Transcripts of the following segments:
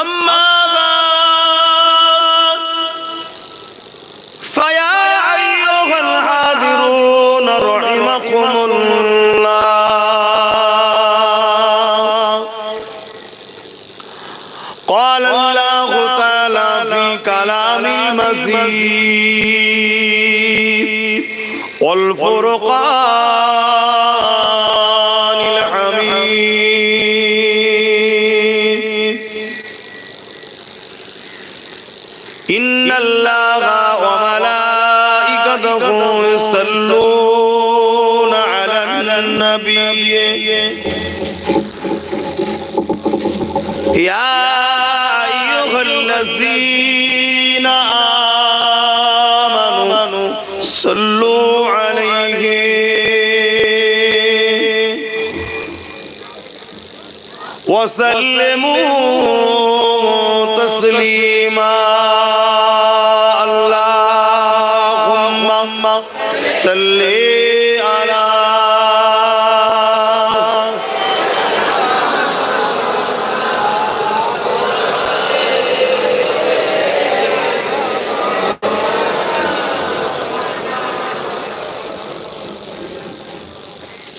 أما بعد فيا أيها الحاضرون رحمكم الله قال الله تعالى في كلام المزيد والفرقان الحميد إن الله وملائكته يصلون على النبي يا أيها الذين آمنوا صلوا عليه وسلموا تسليما اللهم صل على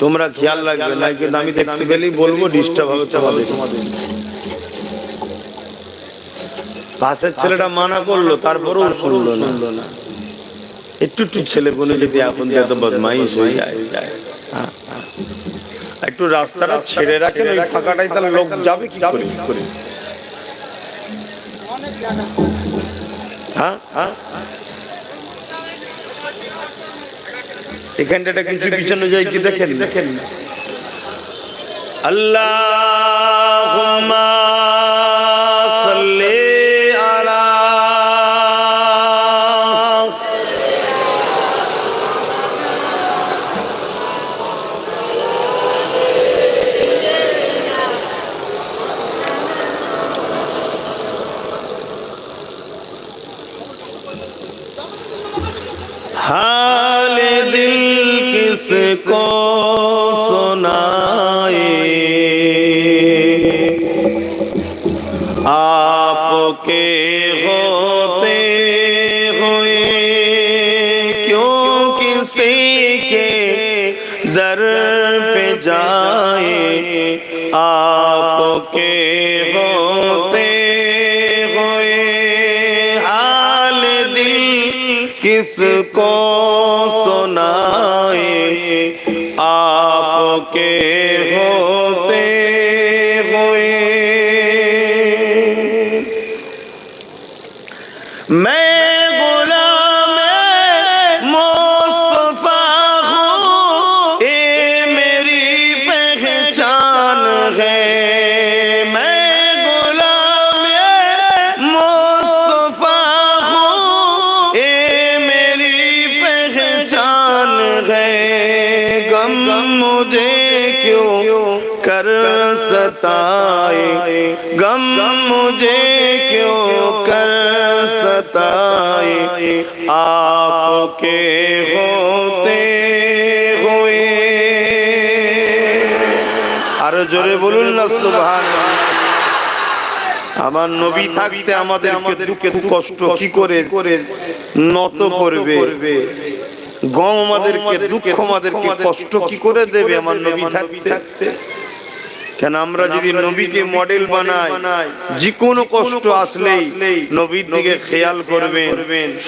তোমরা খেয়াল রাখবে না কিন্তু আমি দেখতে গেলেই বলবো ডিস্টার্ব হবে তোমাদের পাশের ছেলেটা মানা করলো তারপরেও শুনলো না একটু ছেলে বলে যদি এখন এত বদমাইশ হয়ে যায় একটু রাস্তাটা ছেড়ে রাখেন ওই ফাঁকাটাই তাহলে লোক যাবে কি করে হ্যাঁ এখানটা কিছু পিছনে যাই কি দেখেন আল্লাহুম্মা সাল্লি আলা हाल दिल किसको सुनाए आपके होते हुए क्यों किसी के दर पे जाए आपके होते हुए हाल दिल किसको सुनाए आपके होते हुए मैं गुलाम मुस्तफा हूँ ये मेरी पहचान है मैं गुलाम मुस्तफा हूँ ये मेरी पहचान है गम मुझे क्यों कर सताए गम मुझे क्यों कर सताए आपके होते हुए আর জোরে বলুন না সুবহানাল্লাহ আমার নবী থাকতে আমাদেরকে দুঃখে কষ্ট কি করে নত করবে গম আমাদেরকে দুঃখ আমাদেরকে কষ্ট কি করে দেবে আমার নবী থাকতে কেন আমরা যদি নবীকে মডেল বানাই যে কোনো কষ্ট আসলেই নবীর দিকে খেয়াল করবেন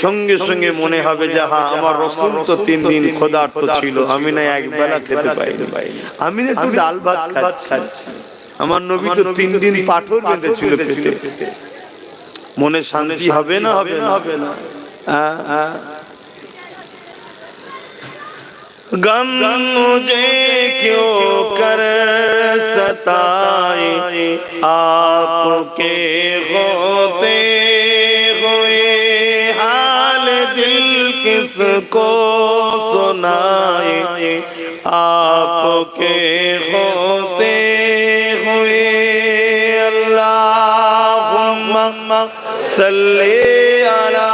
সঙ্গে সঙ্গে মনে হবে যে হ্যাঁ আমার রাসূল তো 3 দিন ক্ষুধার্ত ছিল আমি না এক বেলা খেতে পাইনি আমি না একটু ডাল ভাত খাচ্ছি আমার নবী তো 3 দিন পাথর বেঁধেছিল পেটে মনে শান্তি হবে না गम मुझे क्यों कर सताए आपके होते हुए हाल दिल किसको सुनाए आपके होते हुए अल्लाहुम्मा सल्ली अला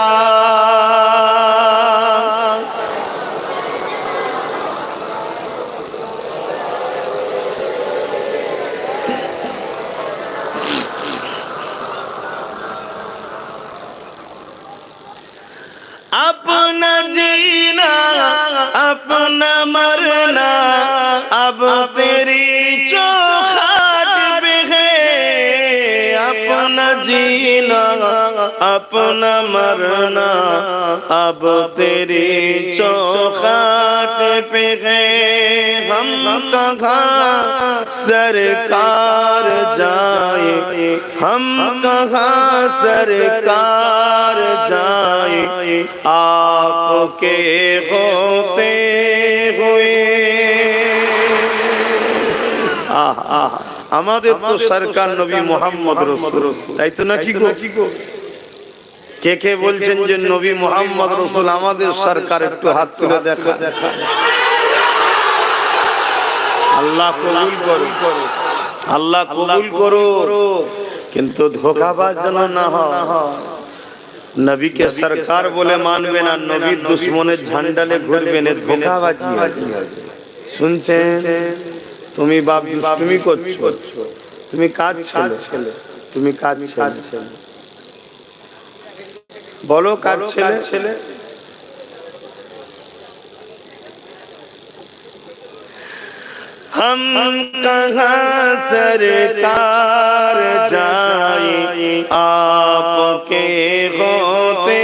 मरना अब तेरी चौखट पे है, अपना जीना अपना मरना अब तेरी चौखट पे है। हम कहाँ सरकार जाए, हम कहाँ सरकार जाए, आपके होते हुए। আমাদের তো সরকার নবী মুহাম্মদ রাসূল, তাই তো নাকি গো? কে কে বলছেন যে নবী মুহাম্মদ রাসূল আমাদের সরকার? একটু হাত তুলে দেখা। আল্লাহ কবুল করো, আল্লাহ কবুল করো, কিন্তু ধোঁকাবাজ যেন না হয়। নবীকে সরকার বলে মানবেন আর নবীর দুশ্মনের ঝান্ডালে ঘুরবেন, ধোঁকাবাজি হবে। শুনছেন? তুমি বাপ দুষ্টুমি করছো, তুমি কাজ ছেলে, তুমি কাজ ছেলে, বলো কাজ ছেলে। हम कहाँ सरकार जाए, आपके होते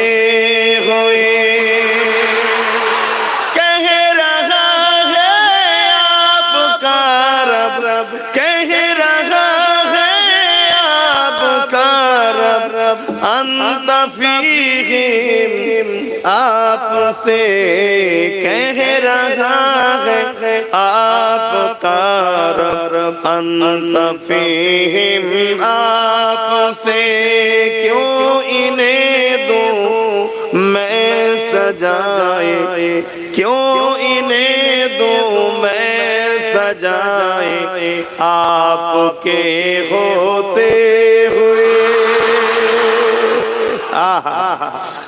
हुए। कह रहा है आपका रब, कह रहा है आपका रब, अंत फीहिम आपसे कह रहा है आपका रब, अंत फीहिम आपसे। क्यों इन्हें दूं मैं सजाए, क्यों इन्हें दूं मैं सजाए, आपके होते हुए।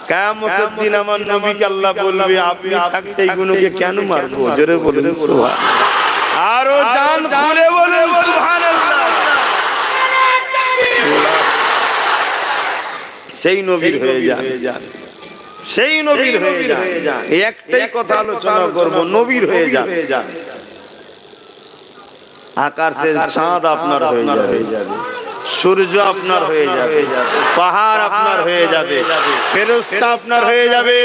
কিয়ামতের দিন আমার নবীকে আল্লাহ বলবে আপনি থাকতে এইগুলোকে কেন মারবো? জোরে বলুন সুবহানাল্লাহ। আরো জান খুলে বলুন সুবহানাল্লাহ। সেই নবীর হয়ে যান, সেই নবীর হয়ে যান। একটাই কথা আলোচনা করব, নবীর হয়ে যান। আকাশের চাঁদ আপনার হয়ে যাবে, সূর্য আপনার হয়ে যাবে, পাহাড় আপনার হয়ে যাবে, ফেরেশতা আপনার হয়ে যাবে।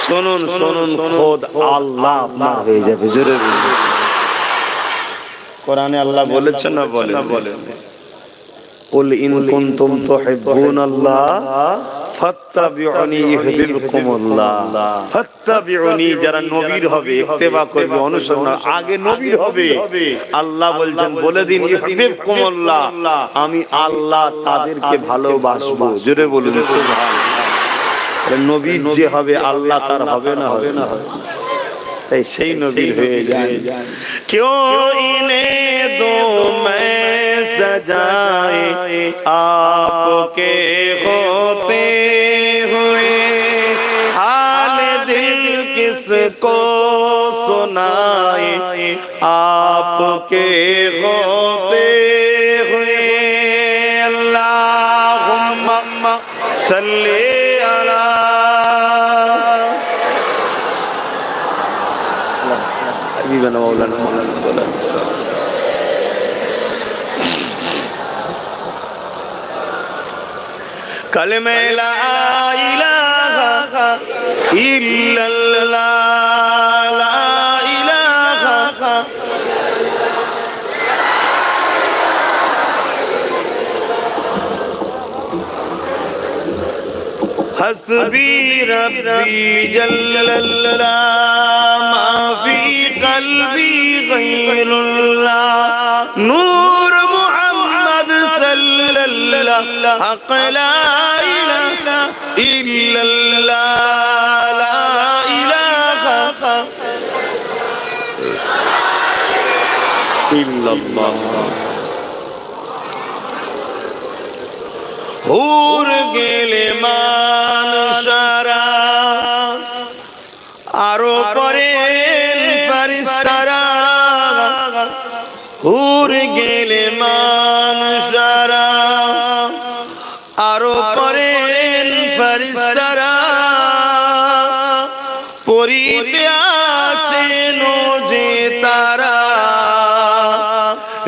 শুনুন শুনুন, খোদ আল্লাহ আপনার হয়ে যাবে। জোরে বলুন। কোরআনে আল্লাহ বলেছেন না? বলেন কুল ইন কুনতুম তুহিব্বুনাল্লাহ ফাত্তাবিউনি ইউহিব্বুকুমুল্লাহ। ফাত্তাবিউনি, যারা নবীর হবে ইত্তেবা করবে, অনুসরণ, আগে নবীর হবে। আল্লাহ বলছেন বলে দিন ইউহিব্বুকুমুল্লাহ, আমি আল্লাহ তাদেরকে ভালোবাসবো। জোরে বলুন সুবহানাল্লাহ। নবীর যে হবে আল্লাহ তার হবে না? হবে না। তাই সেই নবীর হয়ে যায়। क्यों इन्हें दो मैं सजाए, आपके होते हुए। हाल दिल किसको सुनाए, आपके होते हुए। अल्लाहुम्मा सल्ली अला हबीबना मौलाना कलमे ला इलाहा इल्लल्लाह, ला इलाहा। हस्बी रब्बी जल्लल्लाह, मा फी कल्बी गैरुल्लाह, नूर मुहम्मद सल्लल्लाह, हक़ ला इलाहा इल्लल्लाह, ला इलाहा इल्लल्लाह। হুর গেলে মানুষরা আরো পরে ফেরেশতারা, হুর গেলে মানুষরা আরো পরে ফেরেশতারা। পরিতে আছে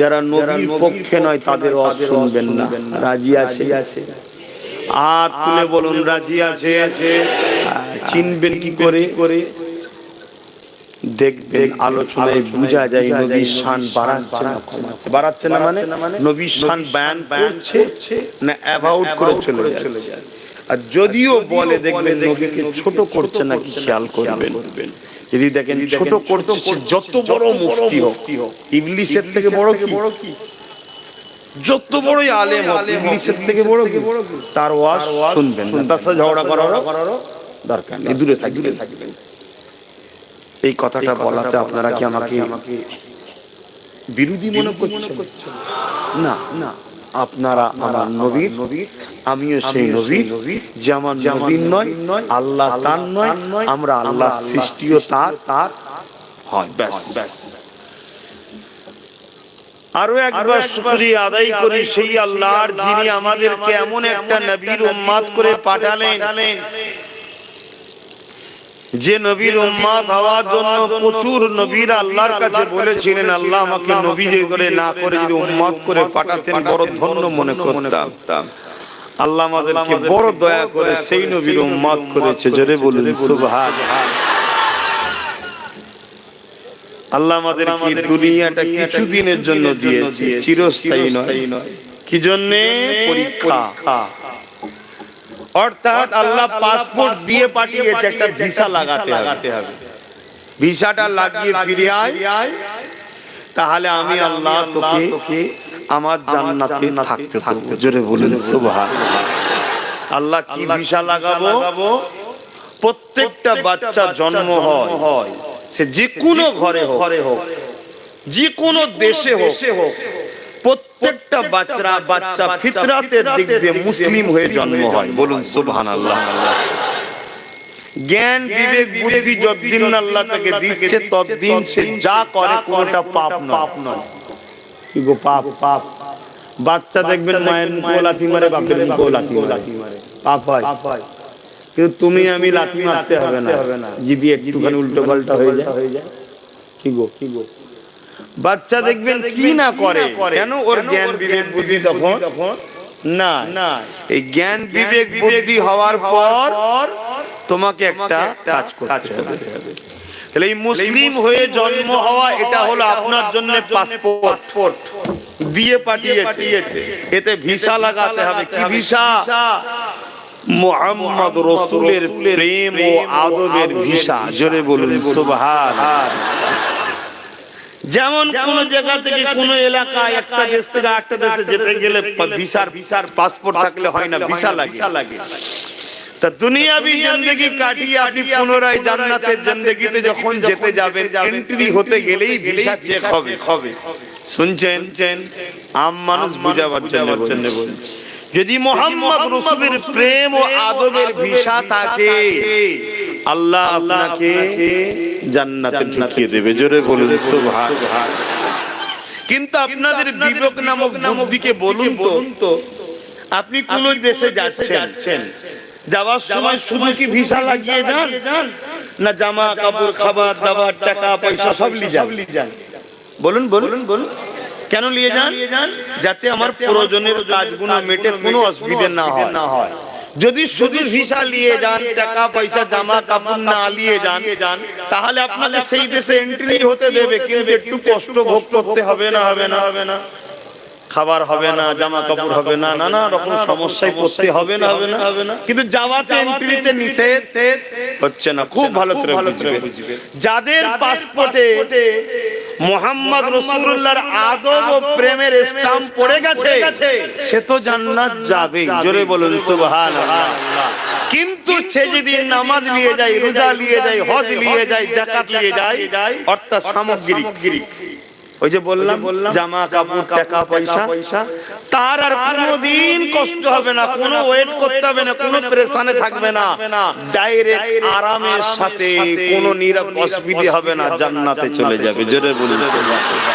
যারা নবীর পক্ষে নয় তাদের ওয়াজ শুনবেন না। রাজি আছে? হাত তুলে বলুন রাজি আছে। চিনবেন কি করে? দেখবেন আলোচনায় বোঝা যায় নবীর শান বাড়াচ্ছে না মানে নবীর শান বয়ান করছে না অ্যাবাউট করে চলে যাচ্ছে। আর যদিও বলে দেখবেন নবীকে ছোট করছে না, কি খেয়াল করবেন। যদি দেখেন ছোট করছে, যত বড় মুফতি হোক, ইবলিসের থেকে বড় কি? যত বড়ই আলেম হোক, ইবলিসের থেকে বড় কি? তার ওয়াজ শুনবেন না, তার সাথে ঝগড়া করারও দরকার নেই, দূরে থাকবেন। এই কথাটা বলাতে আপনারা কি আমাকে বিরোধী মনে করছেন? না, আপনারা আমার নবীর, আমিও সেই নবীর। যেমন নবীর নয় আল্লাহ তার নয়, আমরা আল্লাহ সৃষ্টিও তার হয়। ব্যাস। আরো একবার শুকরিয়া আদায় করি সেই আল্লাহর, যিনি আমাদেরকে এমন একটা নবীর উম্মত করে পাঠালেন, যে নবীর উম্মত হওয়ার জন্য প্রচুর নবীরা আল্লাহর কাছে বলেছিলেন, আল্লাহ আমাকে নবী করে না করে যদি উম্মত করে পাঠাতেন বড় ধন্য মনে করতাম। আল্লাহ আমাদেরকে বড় দয়া করে সেই নবীর উম্মত করেছে। জোরে বলুন সুবহানাল্লাহ। আল্লাহ আমাদেরকে দুনিয়াটা কিছুদিনের জন্য দিয়েছে, চিরস্থায়ী নয়। কি জন্য? পরীক্ষা। অর্থাৎ আল্লাহ পাসপোর্ট দিয়ে পাঠিয়েছে, একটা ভিসা লাগাতে হবে। ভিসাটা লাগিয়ে ফিরে আয়, তাহলে আমি আল্লাহ তোকে আমার জান্নাতে থাকতে থাকতে। জোরে বলুন সুবহানাল্লাহ। আল্লাহ কি ভিসা লাগাবো? প্রত্যেকটা বাচ্চা জন্ম হয়, সে যে কোনো ঘরে হোক, যে কোনো দেশে হোক, প্রত্যেকটা বাচ্চা ফিতরাতের দিক দিয়ে মুসলিম হয়ে জন্ম হয়। বলুন সুবহানাল্লাহ। জ্ঞান বিবেক বুদ্ধি যতদিন আল্লাহ তাকে দিচ্ছে ততদিন সে যা করে কোনটা পাপ নয়। কি গো পাপ? বাচ্চা দেখবেন মায়ের মুখে লাথি মারে, বাপের মুখে লাথি মারে, পাপ হয়। কিন্তু তুমি আমি লাথি মারতে হবে না, যদি একটুখানি উল্টো পাল্টা হয়ে যায়। কি গো? বাচ্চা দেখবেন কি না করে, কেন? ওর জ্ঞান বিবেক বুদ্ধি তখন না। এই জ্ঞান বিবেক বুদ্ধি হওয়ার পর তোমাকে একটা কাজ করতে হবে। তাহলে এই মুসলিম হয়ে জন্ম হওয়া, এটা হলো আপনার জন্য পাসপোর্ট দিয়ে পাঠিয়েছে। এতে ভিসা লাগাতে হবে। কি ভিসা? মুহাম্মদ রাসূলের প্রেম ও আদবের ভিসা। জোরে বলুন সুবহানাল্লাহ। যেমন কোন জায়গা থেকে কোন এলাকা, একটা দেশ থেকে আরেকটা দেশে যেতে গেলে ভিসার পাসপোর্ট থাকলে হয় না, ভিসা লাগে। তা দুনিয়াবি জিন্দেগি কাটিয়ে আপনি পুনরায় জান্নাতের জিন্দেগিতে যখন যেতে যাবেন, এন্ট্রি হতে গেলেই ভিসা চেক হবে। শুনছেন? আম মানুষ বুঝাবার জন্য বলছি। যদি মুহাম্মদ রাসূলের প্রেম ও আদবের ভিসা থাকে, আল্লাহ আপনাকে জান্নাতে ঢুকিয়ে দেবে। জোরে বলুন সুবহানাল্লাহ। কিন্তু আপনাদের বিবেক নামক বুদ্ধিকে বলুন তো, আপনি কোন দেশে যাচ্ছেন, যাওয়ার সময় শুধু কি ভিসা লাগিয়ে যান, না জামা কাপড় খাবার দাবার টাকা পয়সা সব নিয়ে যান? বলুন কেন নিয়ে যান? যাতে আমার প্রয়োজনের কাজগুলো মেটে, কোনো অসুবিধা না হয়। যদি শুধু ভিসা নিয়ে যান, টাকা পয়সা জামা কাপড় না নিয়ে যান, তাহলে আপনাকে সেই দেশে এন্ট্রি হতে দেবে, কিন্তু একটু কষ্ট ভোগ করতে হবে না? খাবার হবে না, জামা কাপড় হবে না, নানা রকম সমস্যায় পড়তে হবে না। কিন্তু যাওয়াতে এন্ট্রিতে নিষেধ হচ্ছে না। খুব ভালো করে বুঝবেন। যাদের পাসপোর্টে মুহাম্মদ রাসূলুল্লাহর আদব ও প্রেমের স্ট্যাম্প পড়ে গেছে, সে তো জান্নাত যাবে। জোরে বলুন সুবহানাল্লাহ। কিন্তু সে যদি নামাজ নিয়ে যায়, রোজা নিয়ে যায়, হজ নিয়ে যায়, যাকাত নিয়ে যায়, অর্থাৎ সামগ্রিক, ওই যে বললাম জামা কাপড় টাকা পয়সা, তার আর কোনোদিন কষ্ট হবে না, কোনো ওয়েট করতে হবে না, কোনো প্রেসানে থাকবে না, ডাইরেক্ট আরামের সাথে কোনো অসুবিধা হবে না, জান্নাতে চলে যাবে। জোরে বলুন সুবহানাল্লাহ।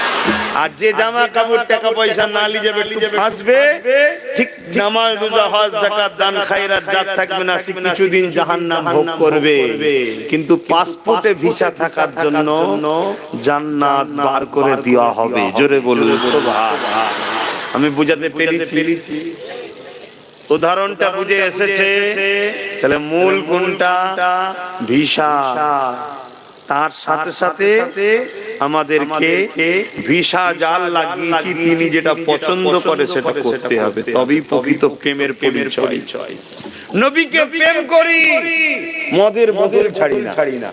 আর যে জামা কাপড় টাকা পয়সা না নিয়ে যাবে একটু ফাঁসবে, ঠিক নামাজ রোজা হজ যাকাত দান খায়রাত যা থাকবে না সে কিছুদিন জাহান্নাম ভোগ করবে, কিন্তু পাসপোর্টে ভিসা থাকার জন্য জান্নাত বার করে দেওয়া হবে। জোরে বলুন সুবহানাল্লাহ। আমি বুঝাতে পেরেছি? উদাহরণটা বুঝে এসেছে? তাহলে মূল কোনটা? ভিসা। তার সাথে সাথে আমাদেরকে ভিসা জাল লাগিয়েছি, তিনি যেটা পছন্দ করে সেটা করতে হবে, তবেই প্রকৃত প্রেমের পরিচয়। নবীকে প্রেম করি, মদের বোতল ছাড়ি না।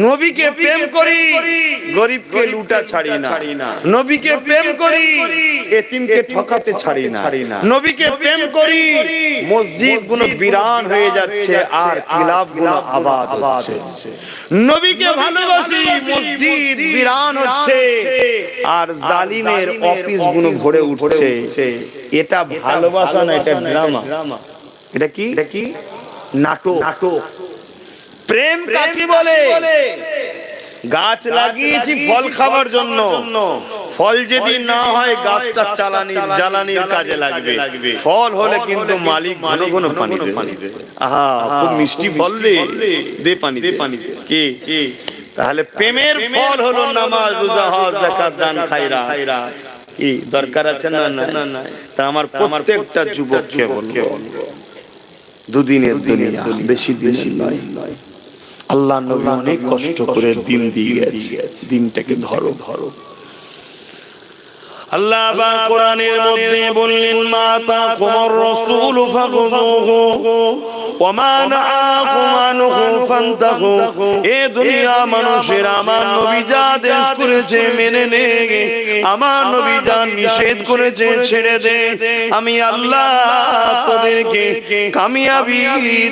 নবীকে প্রেম করি, গরিবকে লুটা ছাড়ি না। নবীকে প্রেম করি, এতিমকে ঠকাতে ছাড়ি না। নবীকে প্রেম করি, মসজিদ গুলো বিরান হয়ে যাচ্ছে আর কিলাব গুলো আবাদ হচ্ছে। নবীকে ভালোবাসি, মসজিদ বিরান হচ্ছে আর জালিমের অফিস গুলো ভরে উঠছে। এটা ভালোবাসা না, এটা ড্রামা। এটা কি? নাটক। প্রেম কাকে বলে? গাছ লাগিয়েছি ফল খাবার জন্য, ফল যদি না হয় গাছটা জ্বালানির কাজে লাগবে। ফল হলে কিন্তু মালিক ঘন ঘন পানি দেবে। আহা, খুব মিষ্টি ফল রে, দে পানি দে। কি? তাহলে প্রেমের ফল হলো নামাজ রোজা হজ যাকাত দান খায়রাত। কি দরকার আছে? না। তা আমার প্রত্যেকটা যুবককে বলবো, দুদিনের দুনিয়া, বেশি দিনের নয়। আল্লাহ নবী অনেক কষ্ট করে দিন দিয়ে গেছে, দিনটাকে ধরো। আল্লাহ পাক কোরআনের মধ্যে বললেন, মা তাকুমুর রাসূল ফাখুযুহু ওয়া মা নাআকুম আনহু ফান্তাহু। এ দুনিয়া মানুষের, আমার নবী যা আদেশ করেছে মেনে নে, আমার নবী যা নিষেধ করেছে ছেড়ে দে। আমি আল্লাহ তোদেরকে কামিয়াবি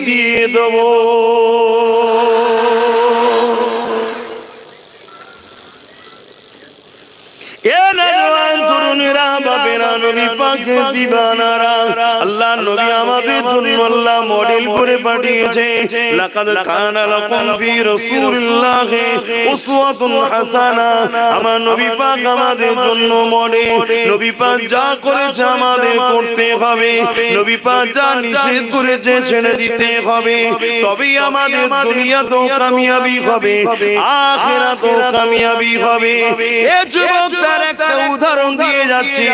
দিয়ে দেব। আল্লাহ নবী আমাদের জন্য আল্লাহ মডেল করে পাঠিয়েছে। লাকাদ কানা লাকুম ফি রাসূলিল্লাহি উসওয়াতুন হাসানাহ। আমার নবী পাক আমাদের জন্য মডেল। নবী পাক যা করেছে আমাদের করতে হবে, নবী পাক যা নিষেধ করেছে ছেড়ে দিতে হবে, তবেই আমাদের দুনিয়াতেও কামিয়াবি হবে, আখিরাতেও কামিয়াবি হবে। এই যুবক তার একটা উদাহরণ দিয়ে যাচ্ছি।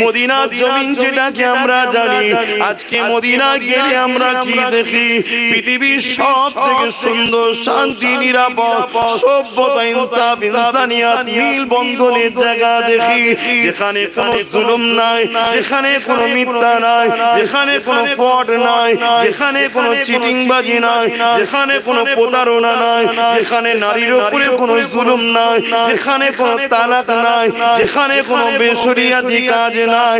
মদিনার জমিন যেটাকে আমরা জানি, আজকে মদিনা গেলে আমরা কি দেখি? পৃথিবীর সব থেকে সুন্দর, শান্তি, নিরাপদ, সভ্যতা, ইনসাফ, ইনসানিয়াত, মিল বন্ধনের জায়গা দেখি, যেখানে কোনো জুলুম নাই, যেখানে কোনো মিথ্যা নাই, যেখানে কোনো ফ্রড নাই, যেখানে কোনো চিটিংবাজি নাই, যেখানে কোনো প্রতারণা নাই, যেখানে নারীর উপরে কোনো জুলুম নাই, যেখানে কোনো তালাক নাই, যেখানে কোনো বেশরিয়াতি কাজ নাই।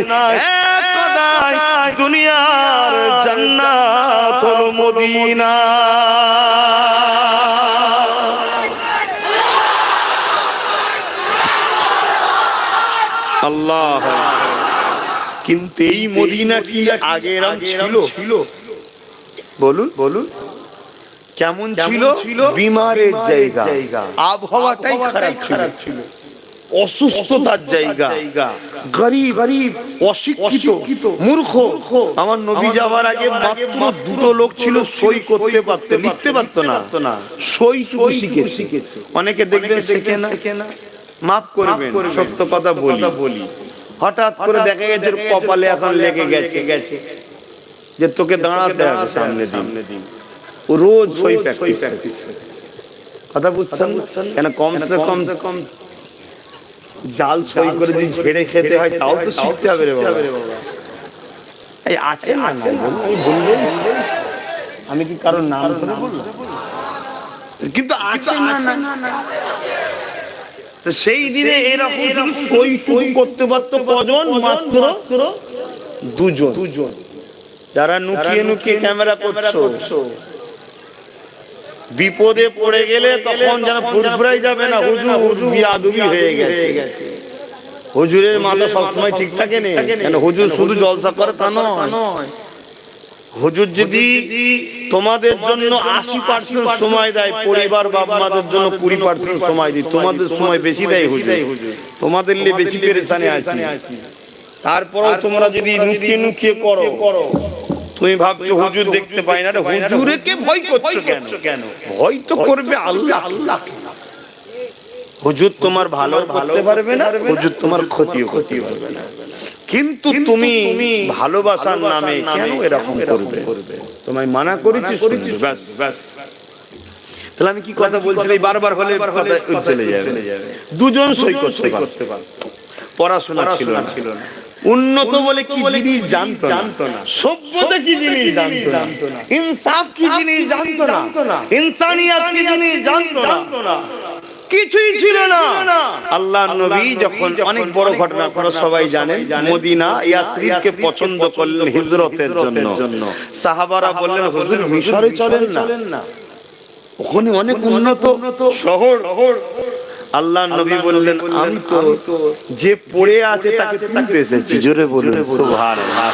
এক কথায় দুনিয়ার জান্নাত হলো মদিনা। আল্লাহ। কিন্তু এই মদিনা কি আগের ছিল? বলুন কেমন ছিল? বিমারের জায়গা, আবহাওয়াটাই খারাপ ছিল, অসুস্থতার জায়গা, গরিব, অশিক্ষিত, মূর্খ। আমার নবী যাওয়ার আগে মাত্র দুটো লোক ছিল সই করতে পারত, লিখতে পারত না, সই শিখেছে। অনেকে দেখবেন শেখে না, মাফ করবেন, সত্য কথা বলি। হঠাৎ করে দেখা গেছে কপালে এখন লেগে গেছে যে তোকে দাঁড়াতে হবে সামনে দিন, ও রোজ সই প্র্যাকটিস। কথা বুঝছেন? কেন কমসে কম জাল সই করে দিন ছেড়ে খেতে হয়, তাও তো শিখতে হবে রে বাবা। এই আছে আমি কি কারোর নাম ধরে বললাম? কিন্তু আছে না। সেই দিনে এরকম সই করতে পারতো কজন? মাত্র দুজন, যারা নুকিয়ে ক্যামেরা করছো। বিপদে পড়ে গেলে তখন যেন ফুরফুরাই যাবে না, হুজুর বিয়াদবি হয়ে গেছে। হুজুরের মাথা সবসময় ঠিক থাকে না, কেন হুজুর শুধু জলসা করে তা নয়, হুজুর যদি তোমাদের জন্য 80% সময় দেয়, পরিবার বাপ মাদের জন্য 20% সময় দিই, তোমাদের সময় বেশি দেয় হুজুর, তোমাদের নিয়ে বেশি পেরেশানি আছি। তারপরেও তোমরা যদি নুকিয়ে নুকিয়ে করো, তুমি ভাবছো হুজুর দেখতে পাই না, হুজুরকে ভয় করছো কেন? ভয় তো করবে আল্লাহ। হুজুর তোমার ভালো করতে পারবে না, হুজুর তোমার ক্ষতিও করতে পারবে না, কিন্তু তুমি ভালোবাসার নামে কেন এরকম করবে? তোমায় মানা করেছি, ব্যাস ব্যাস। তাহলে আমি কি কথা বলছিলাম, বারবার হলে চলে যাবে। দুজন সই করতে পারত, পড়াশোনা ছিল না, উন্নত বলে কি জিনিস জানতো না, সভ্যতা কি জিনিস জানতো না, ইনসাফ কি জিনিস জানতো না, ইনসানিয়াত কি জিনিস জানতো না, কিছুই ছিল না। আল্লাহর নবী যখন অনেক বড় ঘটনা করে সবাই জানেন, মদিনা ইয়াসরিবকে পছন্দ করলেন হিজরতের জন্য। সাহাবারা বললেন হুজুর মিশরে চলেন না, ওখানে অনেক উন্নত শহর। আল্লাহর নবী বললেন আমি তো যে পড়ে আছে তাকে তুলতে এসেছি, জোরে বলুন সুবহানাল্লাহ।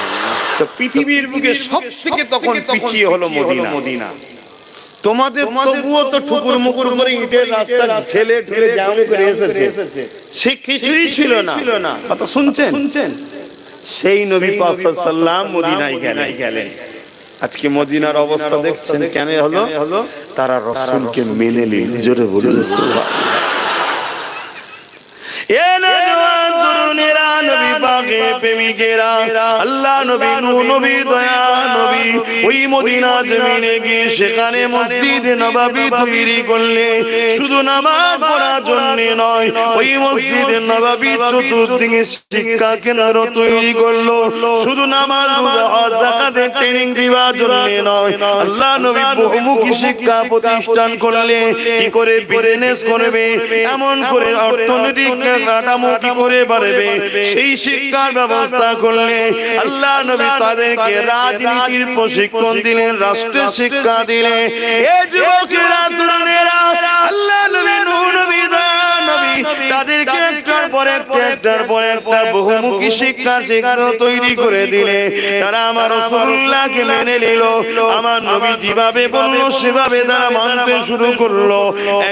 তো পৃথিবীর বুকে সবথেকে তখন পিছিয়ে হলো মদিনা। তোমাদের তবুও তো ঠুকুর মুকুর করে ইটের রাস্তা ঠেলে ঠেলে জাম করে এসেছে, সে কিছুই ছিল না। কথা শুনছেন? সেই নবী পাক সাল্লাল্লাহু আলাইহি ওয়াসাল্লাম মদিনায় গেলেন। আজকে মদিনার অবস্থা দেখছেন কেন হলো? তারা রাসূলকে মেনে নিল, জোরে বলুন সুবহানাল্লাহ। এ নওজওয়ান তরুণেরা, নবী পাকের প্রেমিকেরা, আল্লাহ নবী, নূর নবী, দয়া নবী ওই মদিনা জমিনে গিয়ে সেখানে মসজিদ নববী তৈরি করলে, শুধু নামাজ পড়ার জন্য নয়, ওই মসজিদ নববী চতুর্দিকে শিক্ষা কেন্দ্র তৈরি করলো। শুধু নামাজ, রোজা, হজ, যাকাতের ট্রেনিং দেওয়ার জন্য নয়, আল্লাহ নবী বহুমুখী শিক্ষা প্রতিষ্ঠান করলে, কি করে বিজনেস করবে, এমন করে অর্থনৈতিক কাঠামো কি করে বাড়বে, সেই শিক্ষার ব্যবস্থা করলে। আল্লাহ নবী তাদেরকে রাজনীতির প্রশিক্ষণ দিলেন, রাষ্ট্রের শিক্ষা দিলেন। এই যুবকেরা, তরুণেরা, আল্লাহ নবী, নূর নবী, দয়া নবী তাদেরকে একটার পর একটা বহুমুখী শিক্ষার শিক্ষা তৈরি করে দিলে। তারা আমার রাসূলুল্লাহকে মেনে নিল, আমার নবী যেভাবে বললো সেভাবে তারা মানতে শুরু করলো।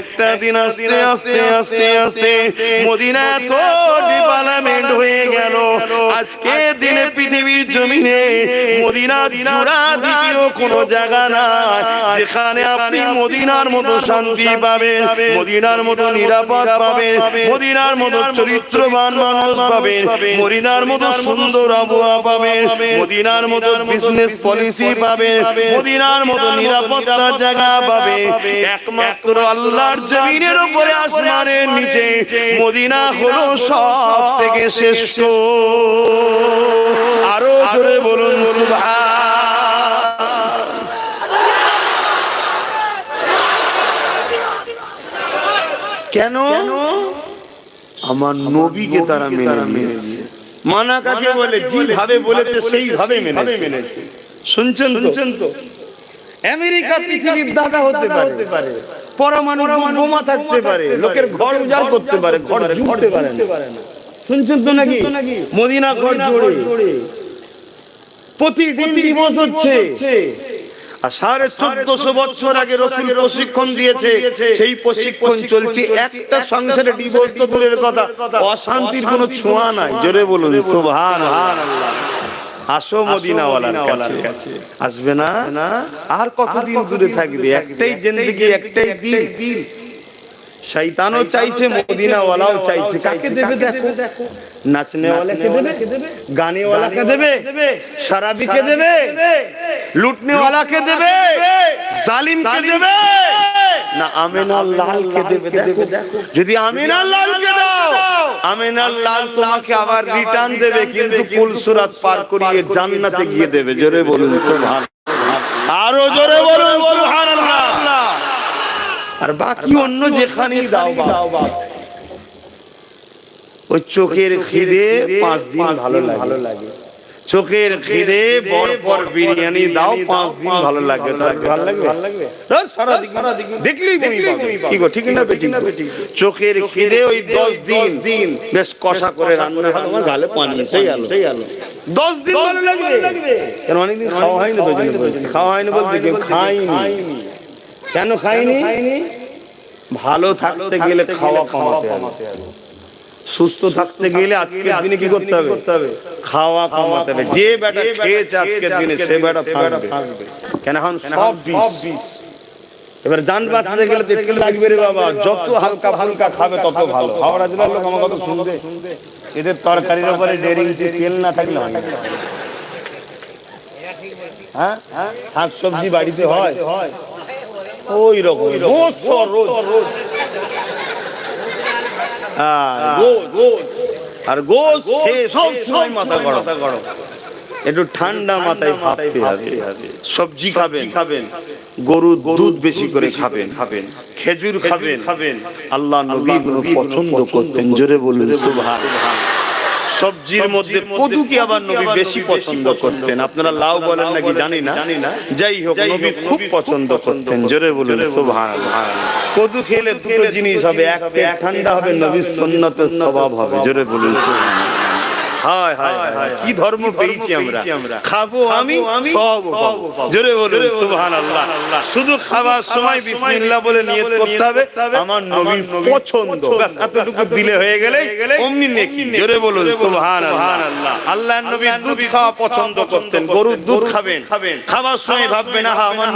একটা দিন আস্তে আস্তে আস্তে আস্তে মদিনা তো ডেভেলপমেন্ট হয়ে গেল। আজকে দিনে পৃথিবীর জমিনে মদিনা জোড়া দ্বিতীয় কোনো জায়গা নাই যেখানে আপনি মদিনার মতো শান্তি পাবেন, মদিনার মতো নিরাপদ পাবেন, মদিনার মতো চরিত্রবান মানুষ পাবেন, মদিনার মতো সুন্দর আবহাওয়া পাবেন, মদিনার মতো বিজনেস পলিসি পাবেন, মদিনার মতো নিরাপত্তার জায়গা পাবেন। একমাত্র আল্লাহর জমিনের উপরে, আসমানের নিচে মদিনা হলো সব থেকে শ্রেষ্ঠ। আরো জোরে বলুন সুবহানাল্লাহ। কেন? আমার নবীকে তারা মেনে নিয়েছে। মানা কাকে বলে? যেভাবে বলেছে সেইভাবে মেনেছে। শুনছেন তো? আমেরিকা পৃথিবীর দাদা হতে পারে, পরমাণু বোমা থাকতে পারে, লোকের ঘর উজাড় করতে পারে, ঘর জুড়তে পারে না। শুনছেন তো নাকি? মদিনা ঘর জোড়ে প্রতিদিন দিবস হচ্ছে। আর 1450 বছর আগে রাসূল প্রশিক্ষণ দিয়েছে, সেই প্রশিক্ষণ চলছে। একটা সংসারে ডিভোর্স তো দূরের কথা, অশান্তির কোনো ছোঁয়া নাই। জোরে বলুন সুবহানাল্লাহ। আসো মদিনাওয়ালার কাছে। আসবে না? আর কতদিন দূরে থাকবে? একটাই জিন্দেগি, একটাই দিন। শয়তানও চাইছে, মদিনাওয়ালাও চাইছে। কাকে দেবে দেখো? নাচনেওয়ালাকে দেবে, গানেওয়ালাকে দেবে, শরাবিকে দেবে, লুটনেওয়ালাকে দেবে, জালিমকে দেবে, না আমিনার লালকে দেবে? দেখো, যদি আমিনার লালকে দাও, আমিনার লাল তোমাকে আবার রিটার্ন দেবে, কিন্তু পুলসুরাত পার করিয়ে জান্নাতে গিয়ে দেবে। জোরে বলুন সুবহানাল্লাহ। আরো জোরে বলুন সুবহানাল্লাহ। আর বাকি অন্য যেখানেই দাও, ওই চোখের খিদে 5 দিন ভালো লাগে, চোখের খিদে পর বিরিয়ানি দাও 5 দিন ভালো লাগে। ভালো লাগবে? দেখলেই কি গো, ঠিক না বেটি? চোখের খিদে ওই 10 দিন বেশ কষা করে রান্না, আমার গালে পানি এসে গেল। 10 দিন ভালো লাগবে কেন? অনেকদিন খাওয়া হয়নি তো, খাওয়া হয়নি বলতে কেউ খাইনি। কেন খাইনি? ভালো থাকতে গেলে খাওয়া কমাতে হবে, সুস্থ থাকতে গেলে আজকের দিনে কি করতে হবে? খাওয়া কমাতে হবে। যে বেটা খেয়েছে আজকের দিনে সে বেটা থাকবে। কেন? এখন সব বিষ। এবার জান বাঁচতে গেলে তো একটু লাগবে রে বাবা, যত হালকা হালকা খাবে তত ভালো। হাওড়া জেলার লোক আমার কথা শুনবে, এদের তরকারির উপরে 1.5 ইঞ্চি তেল না থাকলে হয় না। হ্যাঁ, শাক সবজি বাড়িতে হয় ওই রকম আর গোশ খেয়ে সব সময় মাথা গরম। একটু ঠান্ডা মাথায় ভাবতে হবে। সবজি খাবেন, গরুর দুধ বেশি করে খাবেন, খেজুর খাবেন। আল্লাহ নবী গুলো পছন্দ করতেন, জোরে বলুন সুবহানাল্লাহ। সবজির মধ্যে কদুকে আবার নবী বেশি পছন্দ করতেন। আপনারা লাউ বলেন নাকি জানি না, যাই হোক নবী খুব পছন্দ করতেন, জোরে বলুন সুবহানাল্লাহ। কদু খেলে দুটো জিনিস হবে, এক পেট ঠান্ডা হবে, নবীর সুন্নতের স্বভাব হবে, জোরে বলুন সুবহানাল্লাহ। হায় হায় হায়, কি ধর্ম পেয়েছি আমরা, খাবো আমি সব পাবো, জোরে বলুন সুবহানাল্লাহ। শুধু খাবার সময় বিসমিল্লাহ বলে নিয়ত করতে হবে, আমার নবীর পছন্দ, ব্যাস এতটুকু দিলে হয়ে গেলে অমনি নেকি, জোরে বলুন সুবহানাল্লাহ। আল্লাহর নবী দুধ খাওয়া পছন্দ করতেন, গরুর দুধ খাবেন, খাবার সময় ভাববেন না আমার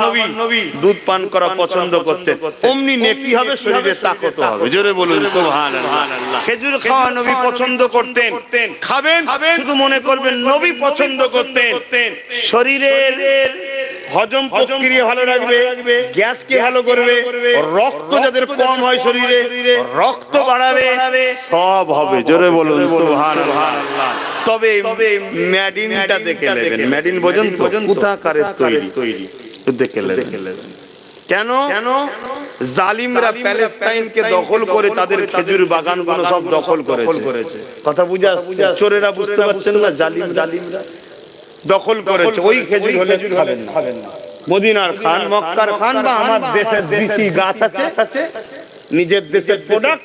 নবী দুধ পান করা পছন্দ করতেন, অমনি নেকি হবে, শরীরে তাকত হবে, জোরে বলুন সুবহানাল্লাহ। খেজুর খাওয়া নবী পছন্দ করতেন, খাবেন, শুধু মনে করবেন নবী পছন্দ করতেন। শরীরের হজম প্রক্রিয়া ভালো রাখবে, গ্যাসকে ভালো করবে, রক্ত যাদের কম হয় শরীরে রক্ত বাড়াবে, সব হবে, জোরে বলুন সুবহানাল্লাহ। তবে মেডিনটা দেখে নেবেন, মেডিন বোঝেন তো, কোথাকারের তৈরি দেখে নেবেন। কেন? জালিমরা প্যালেস্টাইনকে দখল করে তাদের খেজুর বাগানগুলো সব দখল করেছে। কথা বুঝা? চোরেরা বুঝতে পারছেন না, জালিমরা দখল করেছে। ওই খেজুর হলে খাবেন না। মদিনার খান, মক্কার খান বা আমার দেশের দেশি গাছ আছে, নিজের দেশের প্রোডাক্ট,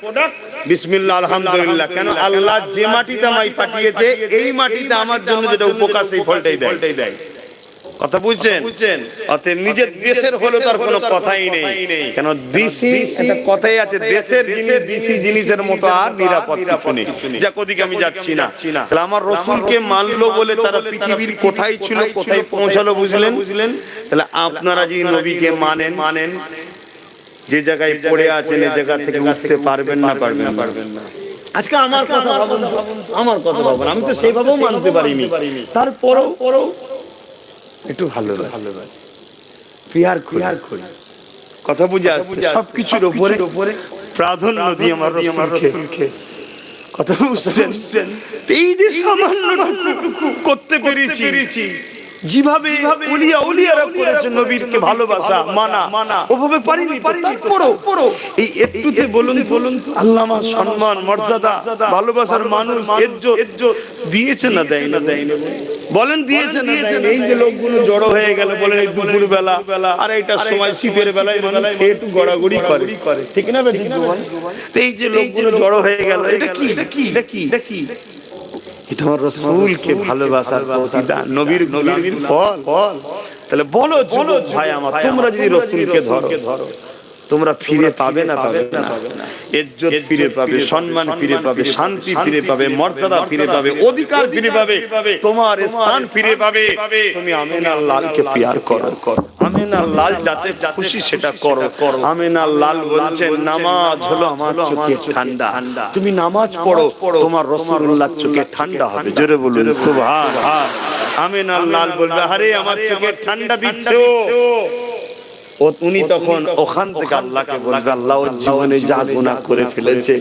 বিসমিল্লাহ আলহামদুলিল্লাহ। কেন? আল্লাহ যে মাটিতে আমায় পাঠিয়েছে এই মাটিতে আমার জন্য যেটা উপকার সেই ফলটাই দেয়। কথা বুঝছেন? অতএব নিজের দেশের হলো তার কোনো কথাই নেই। কেন? দেশি একটা কথাই আছে, দেশের জিনিস দেশি জিনিসের মতো আর নিরাপদ কিছু নেই। যা ওদিকে আমি যাচ্ছি না। তাহলে আমার রাসূলকে মানলো বলে তারা পৃথিবীর কোথায় ছিল, কোথায় পৌঁছালো, বুঝলেন? তাহলে আপনারা যদি নবীকে মানেন, যে জায়গায় পড়ে আছেন এই জায়গা থেকে উঠতে পারবেন না। আজকে আমার কথা ভাবুন, আমি তো সেইভাবেও মানতে পারিনি, তারপরও একটু ভালো পিয়ার করি। কথা বুঝে আসছে? সবকিছুর উপরে প্রাধান্য দিয়ে আমার রাসূলকে, কথা বুঝছেন? এই যে সামান্য করতে পেরেছি, যেভাবে উলিয়ারা করেছে নবীরকে ভালোবাসা মানা, ওভাবে পারিনি। তারপরও এই একটুতে বলুন তো আল্লাহ আমার সম্মান মর্যাদা ভালোবাসার মানুষ ইজ্জত দিয়েছে না দেয়নি? বলেন দিয়েছে না দেয়নি? এই যে লোকগুলো জড়ো হয়ে গেল, বলেন এই দুপুর বেলা আর এইটার সময় শীতের বেলায় একটু গড়াগড়ি করে, ঠিক না? এই যে লোকগুলো জড়ো হয়ে গেল, এটা কি? এটা আমার রাসূলকে ভালোবাসার প্রতিদান, নবীর ফল। তাহলে বলো ভাই আমার, তোমরা যদি রাসূলকে ধরো তোমরা ফিরে পাবে না, ইজ্জত ফিরে পাবে, সম্মান ফিরে পাবে, শান্তি ফিরে পাবে, মর্যাদা ফিরে পাবে, অধিকার ফিরে পাবে, তোমার স্থান ফিরে পাবে। তুমি আমিনার লালকে পিয়ার করো, আমিনার লাল যাতে খুশি সেটা করো। আমিনার লাল বলছেন নামাজ হলো আমার চোখে ঠান্ডা, তুমি নামাজ পড়ো, তোমার রাসূলুল্লাহর চোখে ঠান্ডা হবে, জোরে বলুন সুবহানাল্লাহ। আমিনার লাল বলবে আরে আমার চোখে ঠান্ডা দিচ্ছো, উনি তখন ওখান থেকে আল্লাহকে বলবে আল্লাহ ওর জীবনে যা গুনাহ করে ফেলেছে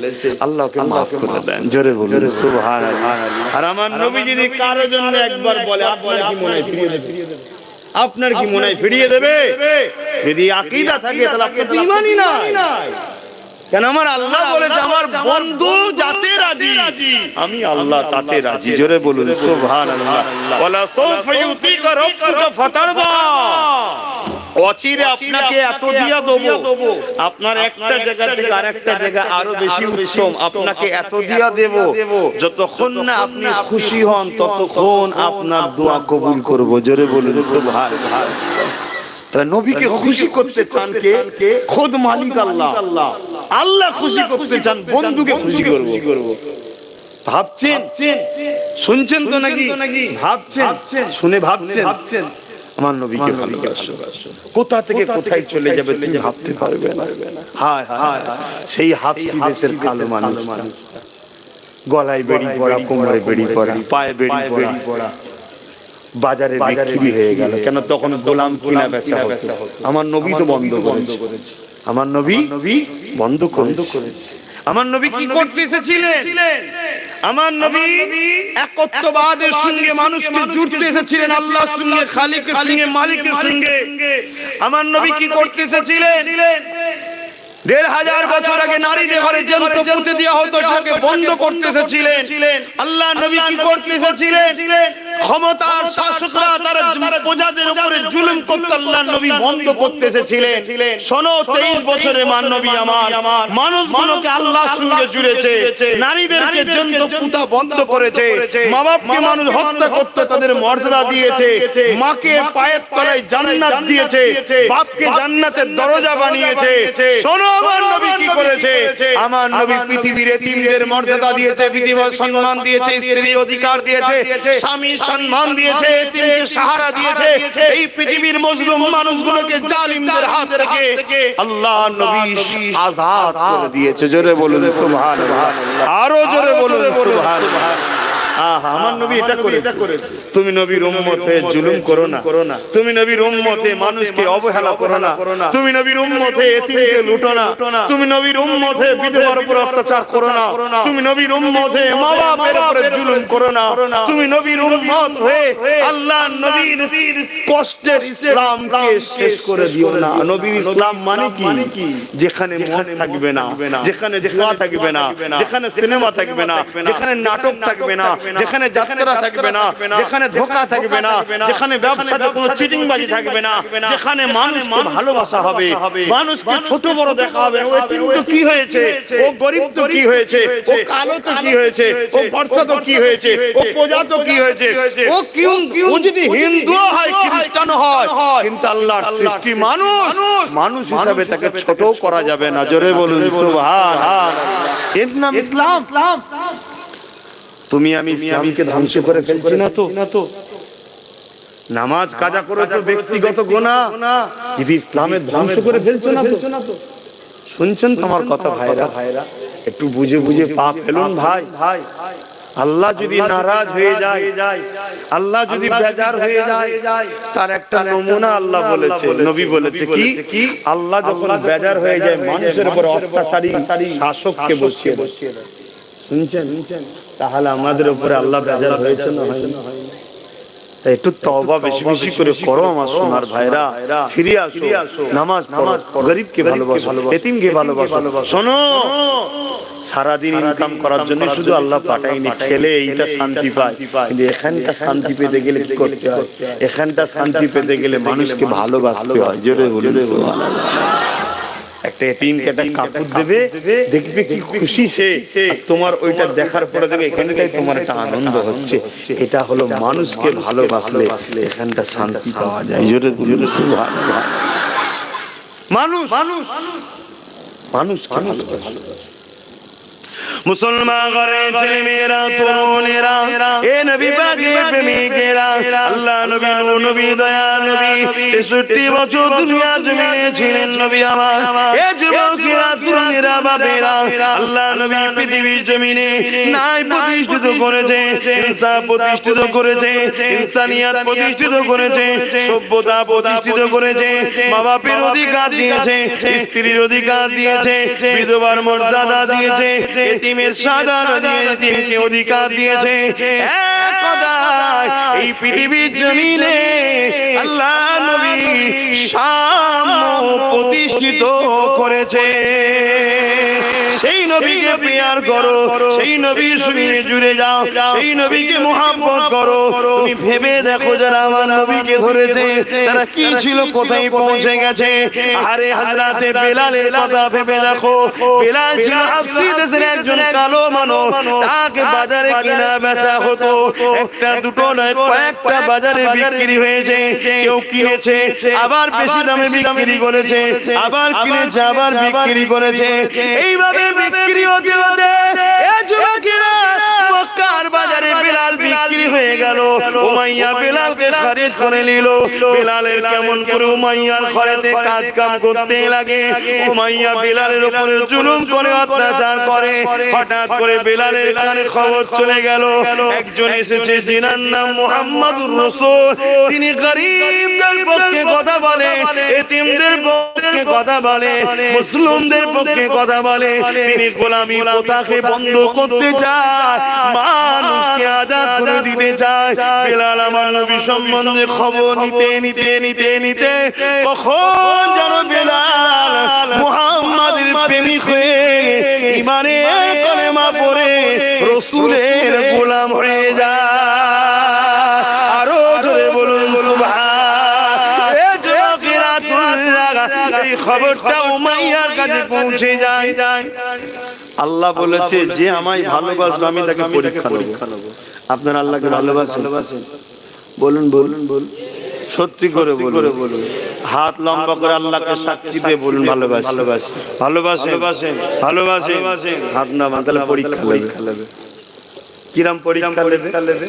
আল্লাহকে মাফ করে দেন, জোরে বলুন সুবহানাল্লাহ। আর আমার নবী যদি কারো জন্য একবার বলে আপনার কি মনে হয় ফিরিয়ে দেবে? আপনার কি মনে হয় ফিরিয়ে দেবে? যদি আকীদা থাকে তাহলে আপনার ঈমানই নাই। কেন? আমার আল্লাহ বলেছে আমার বন্ধু যাতে রাজি আমি আল্লাহ তাতে রাজি, জোরে বলুন সুবহানাল্লাহ। ওয়ালা সাউফা ইউতিকা রাব্বুকা ফাতারদা, অচিরে আপনাকে এত দিয়া দেবো, আপনার একটা জায়গা থেকে আরেকটা জায়গা আরো বেশি উত্তম, আপনাকে এত দিয়া দেব, যতক্ষণ না আপনি খুশি হন ততক্ষণ আপনার দোয়া কবুল করব। জোরে বলুন সুবহানাল্লাহ। তাহলে নবীকে খুশি করতে চান কে? খোদ মালিক আল্লাহ। আল্লাহ খুশি করতে চান, বন্ধুকে খুশি করব। ভাবছেন, শুনছেন তো নাকি? ভাবছেন, শুনে ভাবছেন আমার নবীকে ভালোবাসো, কোথা থেকে কোথায় চলে যাবে তুমি ভাবতে পারবে না। হায় হায়, সেই হাফসি দেশের কালো মানুষ, গলায় বেড়ি পড়া, কোমরে বেড়ি পড়া, পায়ে বেড়ি পড়া, বাজারে বিক্রি হয়ে গেল। কেন? তখন গোলাম কিনা বেচা হতো। আমার নবী তো বন্ধ করেছে, আমার নবী বন্ধ করেছে। আমার নবী কি করতে এসেছিলেন? আমার নবী একত্ববাদের সঙ্গে মানুষকে জুড়তে এসেছিলেন, আল্লাহর সঙ্গে, খালিকের সঙ্গে, মালিকের সঙ্গে। আমার নবী কি করতে এসেছিলেন? 1500 বছর আগে নারীদের ঘরে যন্ত্র পুঁতে দেওয়া হতো, সেটাকে বন্ধ করতে এসেছিলেন। আল্লাহ নবী কি করতে এসেছিলেন? ক্ষমতার শাসকরা তারা প্রজাদের উপরে জুলুম করতে আল্লাহ নবী বন্ধ করতে এসেছিলেন। শোনো, 23 বছরে মান নবী আমার মানুষগুলোকে আল্লাহর সঙ্গে জুড়েছে, নারীদেরকে যন্ত্র পুঁতা বন্ধ করেছে, মা বাপকে মানুষ হত্যা করতে তাদের মর্যাদা দিয়েছে, মাকে পায়ের তলায় জান্নাত দিয়েছে, বাপকে জান্নাতের দরজা বানিয়েছে। শোনো, আমার নবী কি করেছে? আমার নবী পৃথিবীর এতিমদের মর্যাদা দিয়েছে, পৃথিবীর সম্মান দিয়েছে, স্ত্রীর অধিকার দিয়েছে, স্বামী সম্মান দিয়েছে, এতিমকে সাহারা দিয়েছে। এই পৃথিবীর মজলুম মানুষগুলোকে জালিমদের হাত থেকে আল্লাহ নবী আজাদ করে দিয়েছে। জোরে বলুন সুবহানাল্লাহ, আরো জোরে বলুন সুবহানাল্লাহ। আমার নবী এটা করেছে। তুমি নবীর উম্মত হয়ে জুলুম করো না, তুমি নবীর উম্মত হয়ে মানুষকে অবহেলা করো না, তুমি নবীর উম্মত হয়ে এতিমকে লুটো না, তুমি নবীর উম্মত হয়ে বিধবার উপর অত্যাচার করো না, তুমি নবীর উম্মত হয়ে মা বাপের উপরে জুলুম করো না, তুমি নবীর উম্মত হয়ে আল্লাহর নবীর কষ্টের ইসলামকে শেষ করে দিও না। নবীর ইসলাম মানে কি? যেখানে মদ থাকবে না, যেখানে জুয়া থাকবে না, যেখানে সিনেমা থাকবে না, যেখানে নাটক থাকবে না, যেখানে যাত্রা থাকবে না, যেখানে ধোঁকা থাকবে না, যেখানে ব্যবসাতে কোনো চিটিংবাজি থাকবে না, যেখানে মানুষকে ভালোবাসা হবে, মানুষকে ছোট বড় দেখা হবে। ও কিন্তু কি হয়েছে, ও গরিব তো কি হয়েছে, ও কালো তো কি হয়েছে, ও বর্ষা তো কি হয়েছে, ও প্রজা তো কি হয়েছে, ও যদি হিন্দু হয়, খ্রিস্টান হয়, কিন্তু আল্লাহর সৃষ্টি মানুষ হিসাবে তাকে ছোট করা যাবে না। জোরে বলুন সুবহানাল্লাহ। এর নাম ইসলাম। তুমি আমি ইসলামকে ধ্বংস করে ফেলছি না তো? নামাজ কাজা করেছো ব্যক্তিগত গুনাহ, যদি ইসলামের ধ্বংস করে ফেলছো না তো? শুনছেন তোমার কথা ভাইরা? একটু বুঝে পা ফেলুন ভাই। আল্লাহ যদি নারাজ হয়ে যায়, আল্লাহ যদি বেজার হয়ে যায়, তার একটা নমুনা আল্লাহ বলেছে, নবী বলেছে কি? আল্লাহ যখন বেজার হয়ে যায়, মানুষের উপর অত্যাচারী শাসককে বসিয়ে দেয়। শুনছেন? তাহলে আমাদের উপরে আল্লাহ বেজার হয়েছে না হয়নি? তাই একটু তওবা বেশি বেশি করে করো আমার সোনার ভাইরা, ফিরে আসো, নামাজ পড়ো, গরিবকে ভালোবাসো, এতিমকে ভালোবাসো। শোনো, সারাদিন ইনকাম করার জন্য শুধু আল্লাহ পাঠায়নি, খেলে এইটা শান্তি পায়, কিন্তু এখানটা শান্তি পেতে গেলে কি করতে হয়? এখানটা শান্তি পেতে গেলে মানুষকে ভালোবাসতে হয়। জোরে বলুন সুবহানাল্লাহ। একটা এতিমকে একটা কাপড় দেবে, দেখবে কি খুশি সে, তোমার ওইটা দেখার পরে দেখবে এখানটাই তোমার একটা আনন্দ হচ্ছে। এটা হলো মানুষকে ভালোবাসলে এখানটা শান্তি পাওয়া যায়। জোরে বলুন সুবহানাল্লাহ। মানুষকে ভালোবাসে। মুসলমান ঘরের ছেলে মেয়েরা, তরুণেরা, এ নবী পাকের প্রেমিকেরা, আল্লাহ নবী, নবী দয়া নবী 63 বছর দুনিয়া জমিনে ছিলেন নবী আমার। এ যুবকেরা, তরুণেরা, বাপেরা, আল্লাহ নবী পৃথিবীর জমিনে ন্যায় প্রতিষ্ঠিত করেছে, ইনসাফ প্রতিষ্ঠিত করেছে, ইনসানিয়াত প্রতিষ্ঠিত করেছে, সভ্যতা প্রতিষ্ঠিত করেছে, মা বাপের অধিকার দিয়েছে, স্ত্রীর অধিকার দিয়েছে, বিধবার মর্যাদা দিয়েছে, এতিমের সাধারণ দিয়ে এতিমকে অধিকার দিয়েছে। এক কথায় এই পৃথিবীর জমিনে আল্লাহ নবী সাম্য প্রতিষ্ঠিত করেছে। সেই নবীকে প্রিয়ার করো, সেই নবীর সঙ্গে জুড়ে যাও, সেই নবীকে মুহাব্বত করো। তুমি ভেবে দেখো যারা আমার নবীকে ধরেছে তারা কি ছিল, কোথায় পৌঁছে গেছে। আরে হযরতে বেলালের কথা ভেবে দেখো। বেলাল ছিল হাবশী দেশের একজন কালো মানুষ, তাকে বাজারে কেনা বেচা হতো। একটা দুটো নয়, কয়েকটা বাজারে বিক্রি হয়েছে। কেউ কিনেছে আবার বেশি দামে বিক্রি করেছে, আবার কিনেছে আবার বিক্রি করেছে। এইভাবে বিক্রি হতে হতে যুবকেরা মক্কার বাজারে বেলাল বিক্রি হয়ে গেল। উমাইয়া বেলালকে খারিজ করে নিল। বেলালের কেমন করে উমাইয়ার ঘরেতে কাজ কাম করতে লাগে, উমাইয়া বেলালের উপরে জুলুম করে অত্যাচার করে। হঠাৎ করে বেলালের কানে খবর চলে গেল একজন এসেছে, যিনার নাম মুহাম্মদুর রাসূল। তিনি গরীবদের পক্ষে কথা বলে, এতিমদের পক্ষে কথা বলে, মুসলিমদের পক্ষে কথা বলে। তিনি গোলামি প্রথাকে বন্ধ করতে চায়, মানুষকে আজাদ করে দিতে চায়। বেলাল আমার নবী সম্বন্ধে খবর নিতে নিতে নিতে নিতে কখন যেন বেলাল মুহাম্মাদের প্রেমিক হয়ে ঈমানের কলেমা পড়ে রাসূলের গোলাম হয়ে যায়। আরো জোরে বলুন সুবহান। এই খবরটা উমাইয়ার কাছে পৌঁছে যায়। আল্লাহ বলেছে যে আমায় ভালোবাসবে আমি তাকে পরীক্ষা নেব। আপনারা আল্লাহকে ভালোবাসেন? বলুন বলুন বলুন, সত্যি করে বলুন। হাত লম্বা করে আল্লাহকে সাক্ষী দিয়ে বলুন ভালোবাসি ভালোবাসি ভালোবাসেন ভালোবাসেন। হাত না বাঁধলে পরীক্ষা নেবে। কিরাম পরীক্ষা নেবে?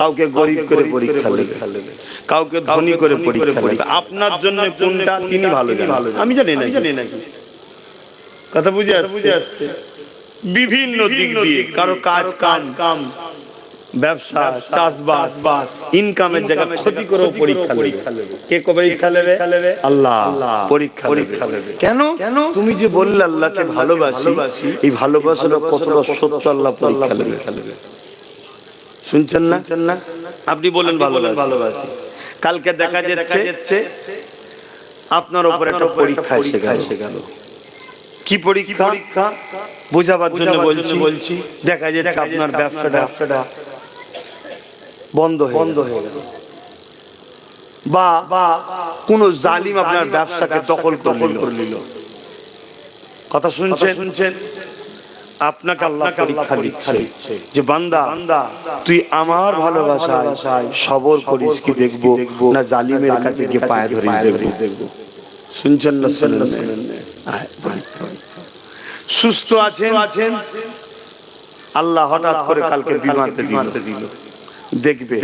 কাউকে গরিব করে পরীক্ষা নেবে, কাউকে ধনী করে পরীক্ষা নেবে। আপনার জন্য কোনটা তিনি ভালো জানেন, আমি জানি না। কথা বুঝে আসছে? বিভিন্ন দিক দিয়ে কারো কাজ কাম ব্যবসা চাষবাস ইনকামের জায়গা ক্ষতি করে পরীক্ষা নেবে। কে পরীক্ষা নেবে? আল্লাহ পরীক্ষা নেবে। কেন? তুমি যে বললে আল্লাহকে ভালোবাসি, এই ভালোবাসাটা কতটা সত্য আল্লাহ পরীক্ষা নেবে। শুনছেন না? আপনি বলেন ভালোবাসি, কালকে দেখা যাচ্ছে আপনার উপর একটা পরীক্ষা এসে গেল। কি পরীক্ষা? বোঝাবার জন্য বলছি। দেখা যাচ্ছে আপনার ব্যবসাটা বন্ধ হয়ে গেল, বা কোন জালিম আপনার ব্যবসাকে দখল করে নিল। কথা শুনছেন? আপনাকে আল্লাহ পরীক্ষা দিচ্ছে যে বান্দা তুই আমার ভালোবাসায় সবর করিস কি দেখবো, না জালিমের কাছে গিয়ে পায়ে ধরিস দেখবো। শুনছেন না? সুস্থ আছেন, আল্লাহ হঠাৎ করে কালকে বিমাতে দিল। দেখবে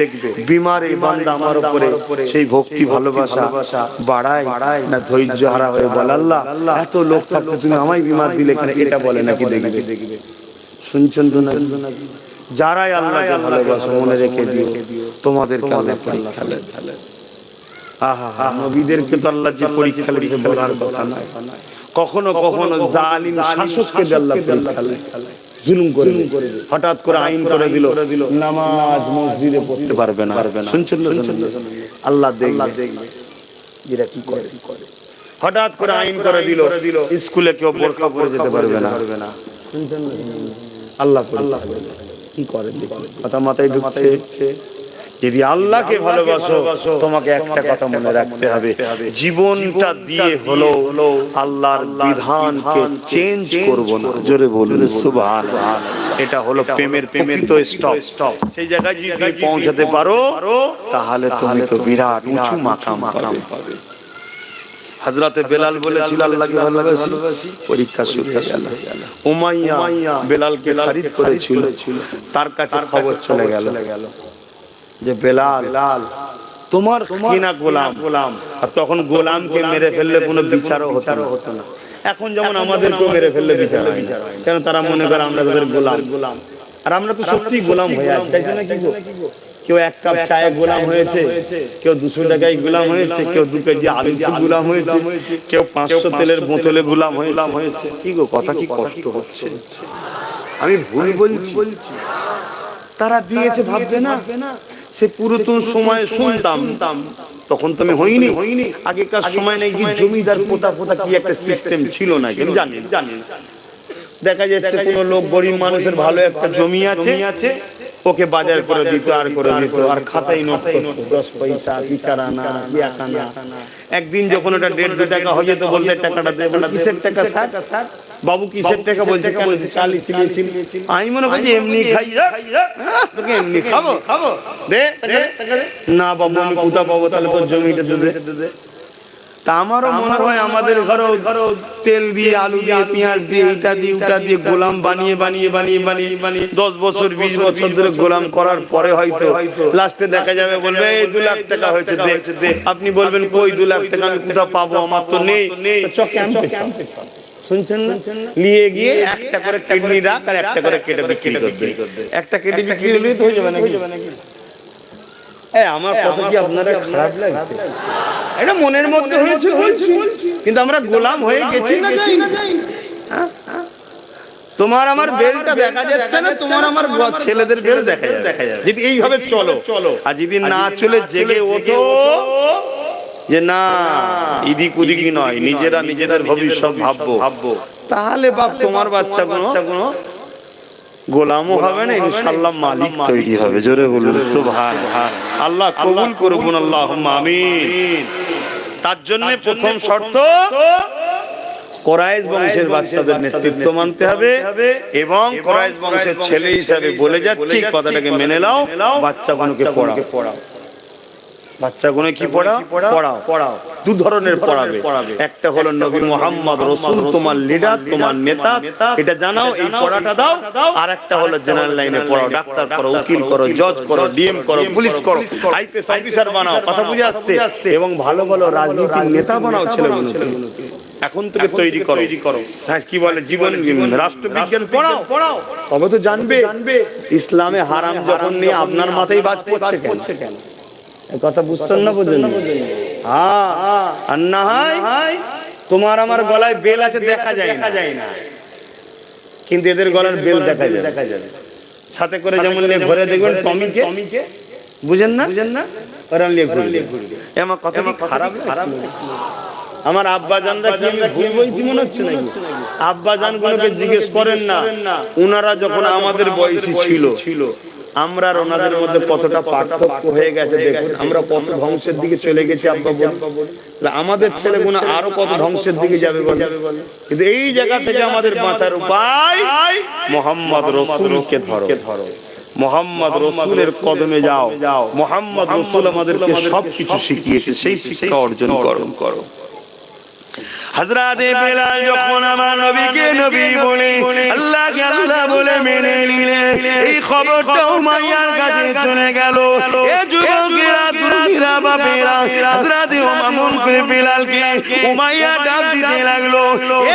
বিমার এই বান্দা আমার উপরে সেই ভক্তি ভালোবাসা বাড়ায় না ধৈর্য হারা হয়ে বলে আল্লাহ এত লোক থাকতে তুমি আমায় বিমার দিলে কেন, এটা বলে নাকি দেখবে। শুনছেন তো না? যারাই আল্লাহকে ভালোবাসো মনে রেখে দিও তোমাদেরকে আল্লাহ পরীক্ষা নেবে। আহা, নবীদেরকে তো আল্লাহ যে পরীক্ষা নেবে বলার কথা নয়। কখনো কখনো জালিম শাসককে আল্লাহ পরীক্ষা নেবে, জুলুম করে হঠাৎ করে আইন করে দিল নামাজ মসজিদে পড়তে পারবে না। শুনছেন না? আল্লাহ দেখবে এরা কি করে। হঠাৎ করে আইন করে দিল স্কুলে কেউ বোরকা পরে যেতে পারবে না। শুনছেন না? আল্লাহ কি করে কথা মাথায় ঢুকছে। যদি আল্লাহকে ভালোবাসো তোমাকে একটা কথা মনে রাখতে হবে, জীবনটা দিয়ে হলো আল্লাহর বিধানকে চেঞ্জ করব না। জোরে বলুন সুবহানাল্লাহ। এটা হলো প্রেমের তো স্টপ। সেই জায়গায় যদি তুমি পৌঁছাতে পারো তাহলে তুমি তো বিরাট উঁচু মাকাম পাবে। হযরতে বেলাল বলেছিল আল্লাহকে ভালোবাসি, পরীক্ষা শুরু হয়ে গেল। উমাইয়া বেলালকে খারিজ করেছিল, তার কাছে খবর চলে গেল যে বেলাল তোমার কিনা গোলাম। আর তখন গোলামকে মেরে ফেললে কোনো বিচারও হতো না। এখন যেমন আমাদেরকেও মেরে ফেললে বিচার হয় না, কেন তারা মনে করে আমরা তাদের গোলাম। আর আমরা তো সত্যি গোলাম হয়ে আছি, তাই না? কি কেউ এক কাপ চায়ে গোলাম হয়েছে, কেউ 200 টাকায় গোলাম হয়েছে, কেউ 2 কেজি আলু গোলাম হয়েছে, কেউ 500 তেলের বোতলে গোলাম হয়েছে। কি গো কথা কি কষ্ট হচ্ছে? আমি ভুল বলছি? তারা দিয়েছে ভাববে না? সে পুরাতন সময়ে শুনতাম, তখন তো আমি হইনি। আগেকার সময় নাকি জমিদার পোতা কি একটা সিস্টেম ছিল না, জানি দেখা যাচ্ছে কোনো লোক গরিব মানুষের ভালো একটা জমি আছে, ওকে বাজার করে দিত আর করে দিত, আর খাতায় নোট করতো 10 পয়সা, 4 আনা, 1 আনা। একদিন যখন ওটা 1.5 টাকা হয়ে যেত, বলতে টাকাটা দে। কিসের টাকা স্যার? বাবু কিসের টাকা? বলছে চালি ছিলিয়েছিল। আমি মনে করছি এমনি খাই, তোকে এমনি খাবো দে না বাবু, আমি কোথা পাবো? তাহলে তোর জমিটা দে। তা আমারও মনে হয় আমাদের ঘরেও তেল দিয়ে, আলু দিয়ে, পেঁয়াজ দিয়ে, এটা দিয়ে, ওটা দিয়ে গোলাম বানিয়ে 10 বছর 20 বছর ধরে গোলাম করার পরে হয়তো লাস্টে দেখা যাবে বলবে এই 2 লাখ টাকা হয়েছে দে। আপনি বলবেন কই 2 লাখ টাকা আমি কোথা পাবো? আমার তো নেই। শুনছেন না? নিয়ে গিয়ে একটা করে কিডনি রাখ আর একটা করে কেটে বিক্রি করবে। একটা কেটে বিক্রি হলেই তো হয়ে যাবে নাকি? আমার কথা কি আপনারা খারাপ লাগছে? এটা মনের মধ্যে হয়েছে, কিন্তু আমরা গোলাম হয়ে গেছি না যাই? তোমার আমার বেলটা দেখা যাচ্ছে না, তোমার আমার ছেলেদের বেল দেখা যায়। যদি এইভাবে চলো, আর যদি না চলে জেগে ওঠো যে না ইদিক উদিকি নয়, নিজেদের ভবিষ্যৎ ভাববো, তাহলে বাপ তোমার বাচ্চা কোনো গোলামও হবে না, ইনশাআল্লাহ মালিক তৈরি হবে। জোরে বলুন সুবহানাল্লাহ। আল্লাহ কবুল করুন, আল্লাহুম্মা আমিন। তার জন্য প্রথম শর্ত কুরাইশ বংশের বাচ্চাদের নেতৃত্ব মানতে হবে, এবং কুরাইশ বংশের ছেলে হিসাবে বলে যাচ্ছি কথাটাকে মেনে নাও। বাচ্চাগুলোকে পড়াও। বাচ্চাগুলো কি পড়াও। 2 ধরনের পড়াবে। একটা হলো নবী মুহাম্মদ রাসূল তোমার লিডার, তোমার নেতা, এটা জানাও, এই পড়াটা দাও। আর একটা হলো জেনারেল লাইনে পড়াও, ডাক্তার করো, উকিল করো, জজ করো, ডিএম করো, পুলিশ করো, আইপিএস অফিসার বানাও। কথা বুঝে আসছে? এবং ভালো রাজনীতির নেতা বানাও ছেলেগুলোকে। এখন থেকে তৈরি করো। কি বলে জীবন রাষ্ট্রবিজ্ঞান পড়াও, তবে তো জানবে ইসলামে হারাম যখন নিয়ে আপনার মাথায় বাজ পড়ছে কেন? কথা বুঝছেন না? বুঝেন? আর না হয় তোমার আমার গলায় বেল আছে দেখা যায় না, কিন্তু এদের গলার বেল দেখা যায়। সাথে করে যেমন ঘরে দেখবেন টমিকে, বুঝেন না? ওরা নিয়ে ঘুরবে। আমার কথা কি খারাপ? আমার আব্বা জানরা কি আমি ভুল বলছি মনে হচ্ছে নাকি? আব্বা জান গুলোকে জিজ্ঞেস করেন না, উনারা যখন আমাদের বয়সী ছিল, আমরা আর ওনাদের মধ্যে কতটা পার্থক্য হয়ে গেছে দেখুন। আমরা কত ধ্বংসের দিকে চলে গেছি আব্বা বল। আমাদের ছেলেগুলো আরো কত ধ্বংসের দিকে যাবে বল। কিন্তু এই জায়গা থেকে আমাদের বাঁচার উপায় মুহাম্মদ রাসূলকে ধরো। মুহাম্মদ রাসূলের কদমে যাও। মুহাম্মদ রাসূল আমাদেরকে সবকিছু শিখিয়েছে, সেই শিক্ষা অর্জন করো। হযরত বেলাল যখন আমার নবীকে নবী বলে, আল্লাহকে আল্লাহ বলে মেনে নিলেন, এই খবরটা উমাইয়ার কাছে চলে গেল। এ যুবকেরা, তুমিরা বাপেরা, হযরত উমামুন করে বেলালকে উমাইয়া ডাক দিতে লাগলো।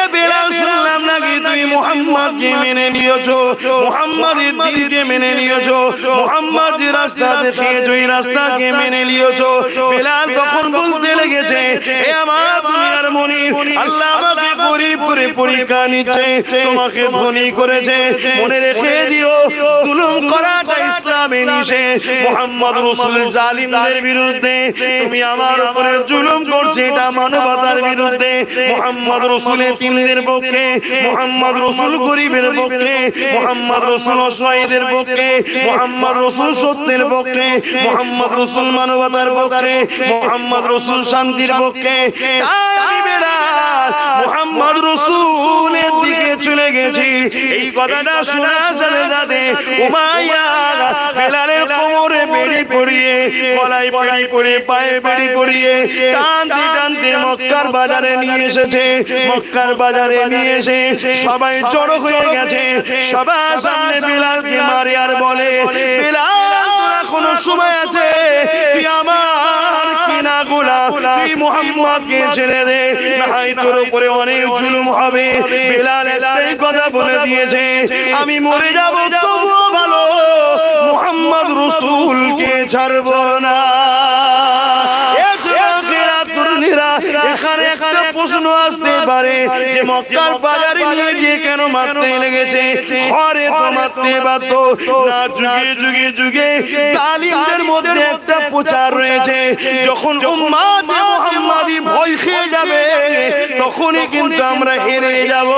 এ বেলাল, শুনলাম নাকি তুমি মুহাম্মদকে মেনে নিয়েছো, মুহাম্মাদের দ্বীনকে মেনে নিয়েছো, মুহাম্মদ যে রাস্তা দেখিয়েছো এই রাস্তাকে মেনে নিয়েছো। বেলাল তখন বলতে লেগেছে, এ আমার দুনিয়ার মুনির, আল্লাহ আমাকে গরীব করে পরীক্ষা নিচ্ছে, তোমাকে ধনী করেছে। মনে রেখে দিও, জুলুম করাটা ইসলামে নিষেধ। মুহাম্মদ রাসূল জালিমদের বিরুদ্ধে, তুমি আমার উপরে জুলুম করছো, এটা মানবতার বিরুদ্ধে। মুহাম্মদ রাসূল এতিমদের পক্ষে, মুহাম্মদ রাসূল গরীবের পক্ষে, মুহাম্মদ রাসূল অসহায়দের পক্ষে, মুহাম্মদ রাসূল সত্যের পক্ষে, মুহাম্মদ রাসূল মানবতার পক্ষে, মুহাম্মদ রাসূল শান্তির পক্ষে। আমি বেলাল মুহাম্মদ রাসূলের দিকে চলে গেছি। এই কথাটা শোনা চলে যাবে উমাইয়া বেলালের কোমরে বেড়ি পরিয়ে, গলায় বেড়ি পরিয়ে, পায়ে বেড়ি পরিয়ে টানতে মক্কার বাজারে নিয়ে এসেছে। মক্কার বাজারে নিয়ে এসে সবাই জড়ো হয়ে গেছে। সবার সামনে বেলালকে মারে আর বলে, বেলাল এখনো সময় আছে, তুই আমার কিনা গোলাম, তুই মুহাম্মদকে ছেড়ে দে, নাই তোর উপরে অনেক জুলুম হবে। বেলাল একটাই কথা বলে দিয়েছে, আমি মরে যাব তবুও ভালো, মুহাম্মদ রাসূলকে ছাড়ব না। এখানে প্রশ্ন আসতে পারে যে মক্কার বাজারে নিয়ে গিয়ে কেন মারতে লেগেছে? ঘরে তো মারতে পারতো না। যুগে যুগে জালিমদের মধ্যে একটা প্রচার রয়েছে, যখন উম্মত মুহাম্মাদি ভয় খেয়ে যাবে তখন তখনই কিন্তু আমরা হেরে যাব।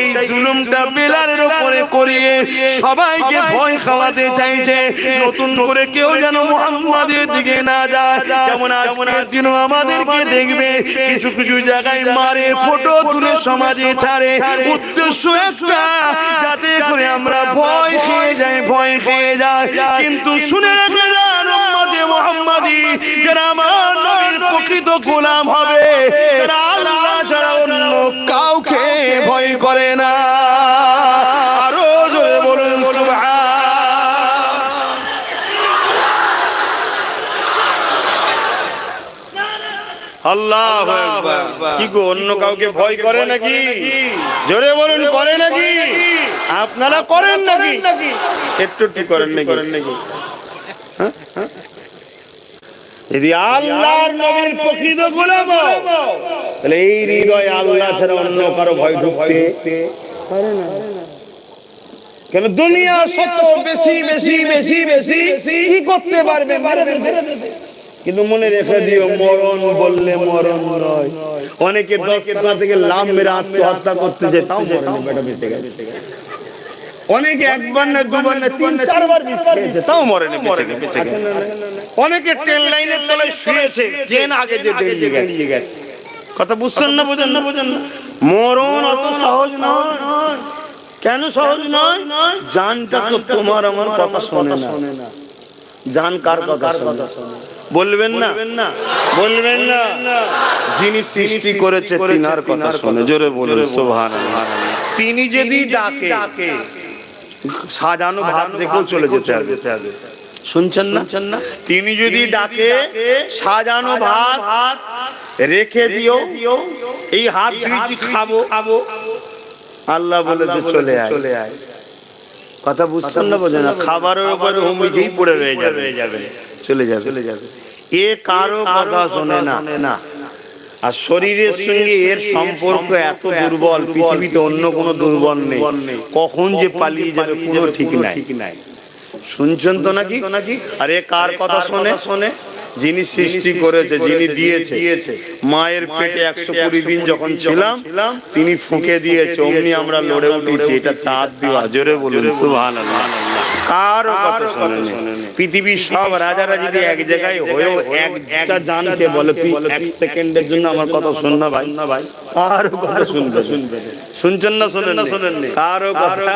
এই জুলুমটা বেলালের উপরে করিয়ে সবাইকে ভয় খাওয়াতে চাইছে, নতুন করে কেউ যেন মুহাম্মাদের দিকে না যায়। যেমন আজকের দিন আমাদেরকে দেখবে কিছু কিছু জায়গায় মারে ফটো তুলে সমাজে ছাড়ে, উদ্দেশ্য একটা যাতে করে আমরা ভয় খেয়ে যাই, ভয় খেয়ে যাই। কিন্তু শুনে রেখে যান উম্মতে মুহাম্মাদি, যারা আমার নবীর প্রকৃত গোলাম হবে, তারা আল্লাহ ছাড়া অন্য কাউকে ভয় করে না। আরো জোরে বলুন সুবহান। আল্লাহু আকবার। কি গো, অন্য কাউকে ভয় করে নাকি? জোরে বলুন, করে নাকি? আপনারা করেন নাকি? একটু একটু করেন নাকি? যদি আল্লাহর নবীর প্রকৃত গোলাম তাহলে এই হৃদয়ে আল্লাহ ছাড়া অন্য কারো ভয় ঢুকতে পারে না। কেন দুনিয়া শত বেশি বেশি বেশি বেশি কি করতে পারবে? কিন্তু মনে রেখে দিও, মরণ বললে মরণ নয়। অনেকে 10 টাকা থেকে লাভ মেরে আত্মহত্যা করতে যায়, তাও মরণ বেটা বেঁচে গেছে। অনেকে একবার না দুবার না 3-4 বার বিষ খেয়েছে, তাও মরেনি, বেঁচে গেছে। অনেকে ট্রেন লাইনের তলায় শুয়েছে, ট্রেন আগে যে দাঁড়িয়ে গেছে। কথা বুঝছেন না? বোঝেন না? মরণ অত সহজ নয়। কেন সহজ নয়? জানটা তো তোমার আমার কথা শোনে না। জান কার কথা শোনে? বলবেন না। যিনি সৃষ্টি করেছে তিনার কথা শোনে। জোরে বলুন সুবহানাল্লাহ। তিনি যদি ডাকে সাজানো ভাত রেখেও চলে যেতে হবে। শুনছেন না? তিনি যদি ডাকে সাজানো ভাত রেখে দিও, এই হাত দুইটি খাবো, আল্লাহ বলে যে চলে আয়। কথা বুঝছেন না? বোঝেন না? খাবারের উপরে হুমড়ি পড়ে রয়ে যাবে, চলে যাবে। এ কারো কথা শোনে না। আর শরীরের সঙ্গে এর সম্পর্ক এত দুর্বল, পৃথিবীতে অন্য কোনো দুর্বল নেই। কখন যে পালিয়ে যাবে কোনো ঠিক নাই। শুনছেন তো নাকি? আর এ কার কথা শোনে? যিনি সৃষ্টি করেছে, যিনি দিয়েছে। মায়ের পেটে 120 দিন যখন ছিলাম তিনি ফুঁকে দিয়েছে, অমনি আমরা লড়ে উঠেছি। এটা তার দেওয়া। জোরে বলুন সুবহানাল্লাহ। কারো কথা শোনেন? পৃথিবীর সব রাজারা যদি এক জায়গায় হয়েও একটা জানকে বলে তুই 1 সেকেন্ডের জন্য আমার কথা শোন না ভাই, কারো কথা শুনবে? শুনছেন না? শোনেন? কারো কথা?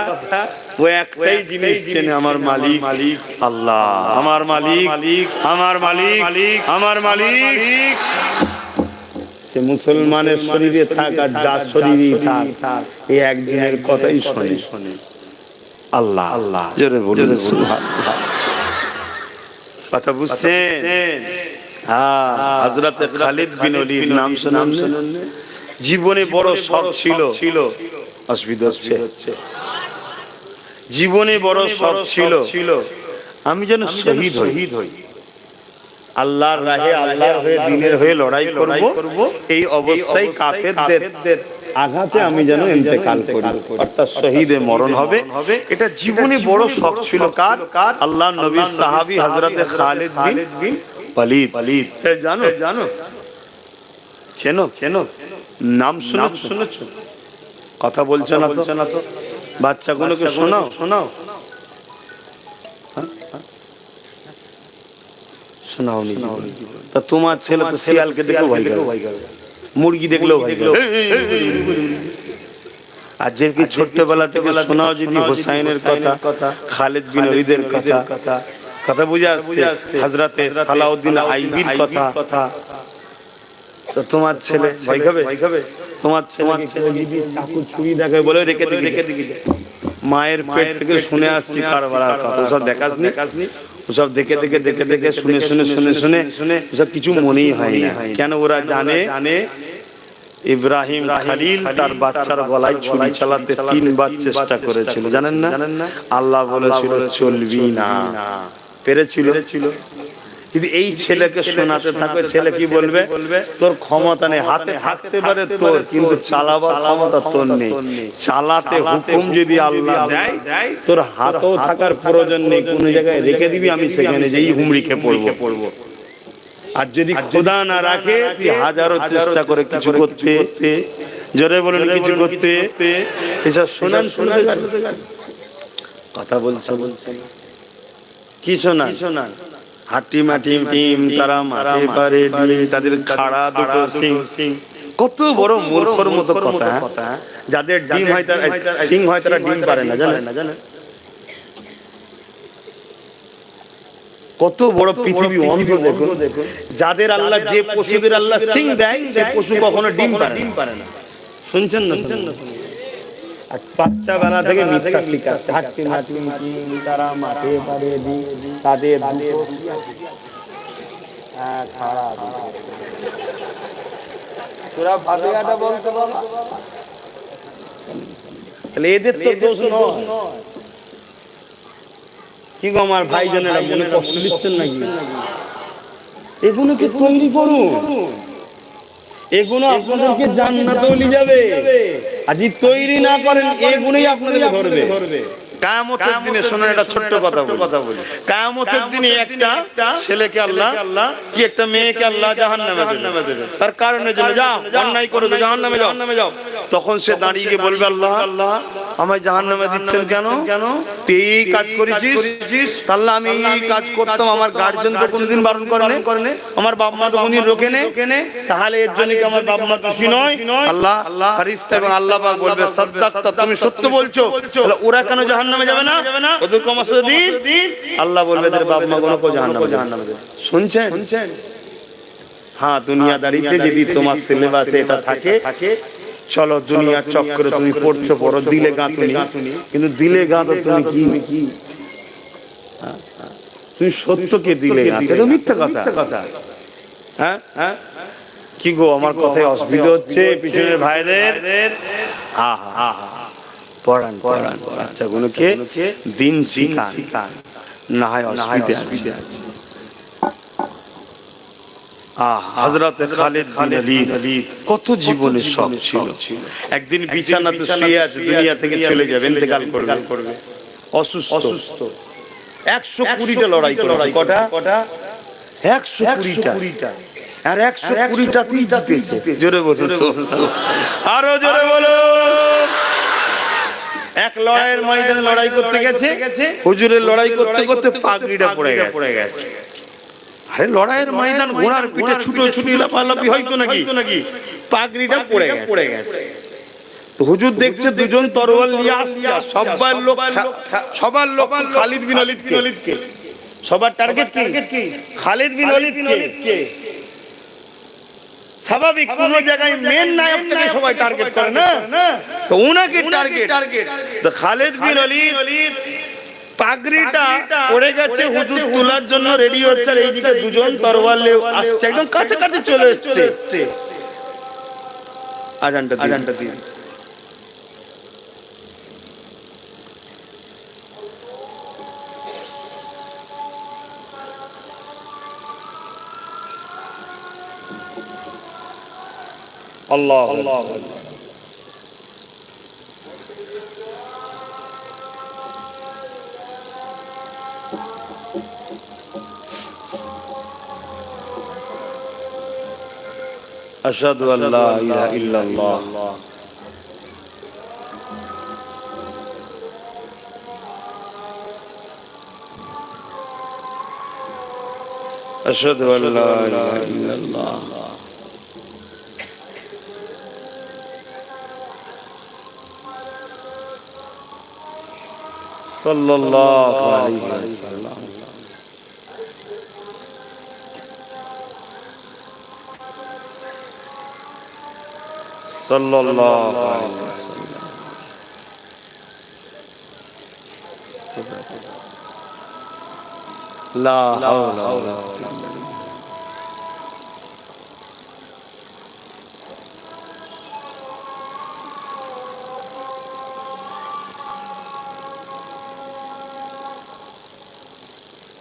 ও একটাই জিনিস চেনে, আমার মালিক আল্লাহ, আমার মালিক। সে মুসলমানের শরীরে থাক আর যার শরীরেই থাক, এই একদিনের কথাই শোনে আল্লাহ। জোরে বলুন সুবহানাল্লাহ। কথা বুঝছেন? হযরত খালিদ বিন ওলীদ নাম শুনেন? জীবনে বড় শখ ছিল, অসুবিধা হচ্ছে। জীবনে বড় শখ ছিল আমি যেন শহীদ হই, আল্লাহর রাহে, আল্লাহর হয়ে, দিনের হয়ে লড়াই করব। এই অবস্থায় কাফেরদের আঘাতে আমি যেন ইন্তেকাল করি, অর্থাৎ শহীদে মরণ হবে। এটা জীবনে বড় শখ ছিল। কার? আল্লাহর নবীর সাহাবী হযরত খালিদ বিন ওলীদ। জানো? চেনো? নাম শুনেছো? কথা বলছো না তো? বাচ্চাগুলোকে শোনাও। শোনাওনি? তা তোমার ছেলে তো শিয়ালকে দেখলেও ভয় করে, মুরগি দেখলেও ভয় করে। আর যে কি ছোট্টবেলা থেকে শোনাও যদি হোসাইনের কথা, খালিদ বিন ওলীদের কথা বুঝে আসছে, হযরতে সালাউদ্দিন আইবির কথা, তো তোমার ছেলে ভয় খাবে? তোমার ছেলেকে চাকু ছুরি দেখায় বলে রেখে দিকে। মায়ের পেট থেকে শুনে আসছি কারবালার কথা, ওসব দেখাসনি। ওসব দেখে শুনে ওসব কিছু মনেই হয় না। কেন? ওরা জানে ইব্রাহিম খলিল তার বাচ্চার গলায় ছুরি চালাতে 3 বার চেষ্টা করেছিল, জানেন না? আল্লাহ বলেছিল চলবি না, পেরেছিল। যদি এই ছেলেকে শোনাতে থাকে, ছেলে কি বলবে? তোর ক্ষমতা নেই, হাতে থাকতে পারে তোর, কিন্তু চালাবার ক্ষমতা তোর নেই। চালাতে হুকুম যদি আল্লাহ দেয়, তোর হাতেও থাকার প্রয়োজন নেই, কোন জায়গায় রেখে দিবি, আমি সেখানে যেই হুমড়িকে পড়বো। আর যদি খোদা না রাখে, তুই হাজারো চেষ্টা করে কিছু করতে জোরে বলুন কিছু করতে এসব শোনান, শুনতে কথা বলছে কি শোনান? হাটি মাটি টিম তারা মারতে পারে ডিম, তাদের খাড়া দুটো সিং। কত বড় মূর্খর মতো কথা। যাদের ডিম হয় তারা সিং হয়, তারা ডিম পারে না, জানেন? কত বড় পৃথিবী অন্ধ দেখুন। যাদের আল্লাহ, যে পশুদের আল্লাহ সিং দেয়, সে পশু কখনো ডিম পারে না। শুনছেন না? আর বাচ্চা বেলা থেকে মিথ্যা শিখাচ্ছে, হাঁটতে মাটি টিম তারা মারতে পারে ডিম, তাদের তোরা ভাবিয়াটা বলতে বাবা, তাহলে এদের তো দোষ নয়। কি গো আমার ভাইজানেরা, মনে কষ্ট দিচ্ছেন নাকি? এগুলোকে তৈরি করুন, এগুলো আপনাদেরকে জান্নাতে নিয়ে যাবে। আর যদি তৈরি না করেন, এগুলোই আপনাদেরকে ধরবে। কিয়ামতের দিনে শোনেন, একটা ছোট্ট কথা বলি। কিয়ামতের দিনে একটা ছেলেকে আল্লাহ, কি একটা মেয়েকে আল্লাহ জাহান্নামে দেবে। তার কারণে জন্য, যাও অন্যায় করবে, জাহান্নামে যাও। তখন সে দাঁড়িয়ে গিয়ে বলবে, আল্লাহ আমায় জাহান্নামে দিচ্ছেন কেন? তুই এই কাজ করেছিস, তাহলে আমি এই কাজ করতাম, আমার গার্জিয়ান তো কোনদিন বারণ করেনি, আমার বাপ মা তো কোনদিন রোকে নেই, তাহলে এর জন্য কি আমার বাপ মা খুশি নয়? আল্লাহ ফেরেশতা এবং আল্লাহ পাক বলবে, সাদ্দাকতা, তুমি সত্য বলছো। তাহলে ওরা কেন জাহান্নামে যাবে না? ওদের কমাসে দিন। আল্লাহ বলবে, এদের বাপ মা কোনো জাহান্নামে যাবে। শুনছেন? হ্যাঁ, দুনিয়াদারিতে যদি তোমার সিলেবাসে এটা থাকে, চলো দুনিয়ার চক্রে তুমি পড়ো, দিলে গাঁথুনি, কিন্তু দিলে গাঁথো তুমি কি? তুমি সত্যকে দিলে গাঁথো, এটা মিথ্যা কথা। হ্যাঁ, কি গো আমার কথায় অসুবিধা হচ্ছে পিছনের ভাইদের? পড়ান বাচ্চাগুলোকে দিন শিখান, না হয় অসুবিধা আছে। হযরত খালিদ বিন ওলীদ কত জীবনের শখ ছিল। একদিন বিছানাতে শুয়ে আছে, দুনিয়া থেকে চলে যাবে, ইন্তেকাল করবে, অসুস্থ। 120টা লড়াই করে, কটা? 120টা। আর 120টাতেই জিতেছে। জোরে বলুন, আরো জোরে বলুন। এক লড়াইয়ের ময়দানে লড়াই করতে গেছে, হুজুরের লড়াই করতে পাগড়িটা পড়ে গেছে। আরে লড়াইয়ের ময়দান, ঘোড়ার পিঠে ছুটোছুটি লাফালাফি হয়তো নাকি, পাগড়িটা পড়ে গেছে। তো হুজুর দেখছে দুজন তরোয়াল নিয়ে আসছে, সবার লোক খালিদ বিন ওলীদকে। সবার টার্গেট কি? খালিদ বিন ওলীদকে। স্বাভাবিক, কোন জায়গায় মেন নায়কটাকে সবাই টার্গেট করে না, তো উনাকে টার্গেট। তো খালিদ বিন ওলীদ পাগড়িটা পড়ে গেছে, হুজুর তোলার জন্য রেডি হচ্ছে, আর এইদিকে দুজন তরোয়াল নিয়ে আসছে, একদম কাছাকাছি চলে এসেছে। আজানটা দিন। আল্লাহ আশহাদু আল্লা ইলাহা ইল্লাল্লাহ আশহাদু আল্লা ইলাহা ইল্লাল্লাহ সাল্লাল্লাহু আলাইহি ওয়াসাল্লাম। সাল্লাল্লাহু আলাইহি ওয়াসাল্লাম। লা হাওলা ওয়ালা কুওয়াতা ইল্লা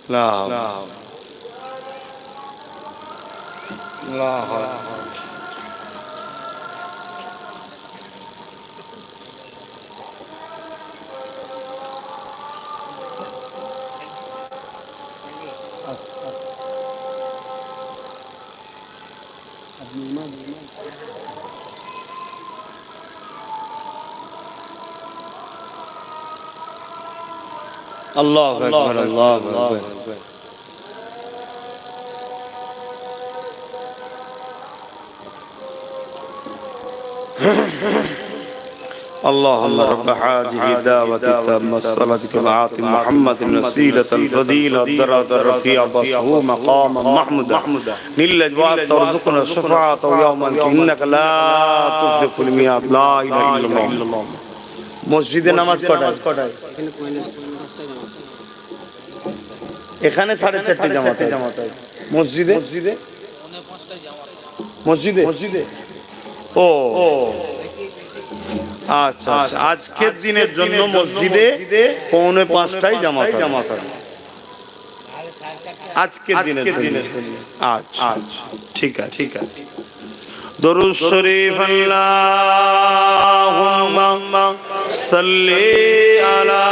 বিল্লাহ। লা হাওলা আল্লাহু আকবার, আল্লাহু আকবার। اللهم رب هذه الدعوة التامة الصلاة والسلام محمد الوسيلة الفضيلة الدرجة الرفيعة بصه مقام محمود نلج وعد ترزقنا الشفاعة يوم إنك لا تخلف الميعاد لا إله إلا الله মসজিদে নামাজ পড়ায় এখানে 4:30 জামাত হয় মসজিদে মসজিদে ও আচ্ছা আচ্ছা আজকের দিনের জন্য মসজিদে 4:45টায় জামাত হয় আজকের দিনের জন্য আচ্ছা ঠিক আছে দরুদ শরীফ আল্লাহুম্মা সাল্লি আলা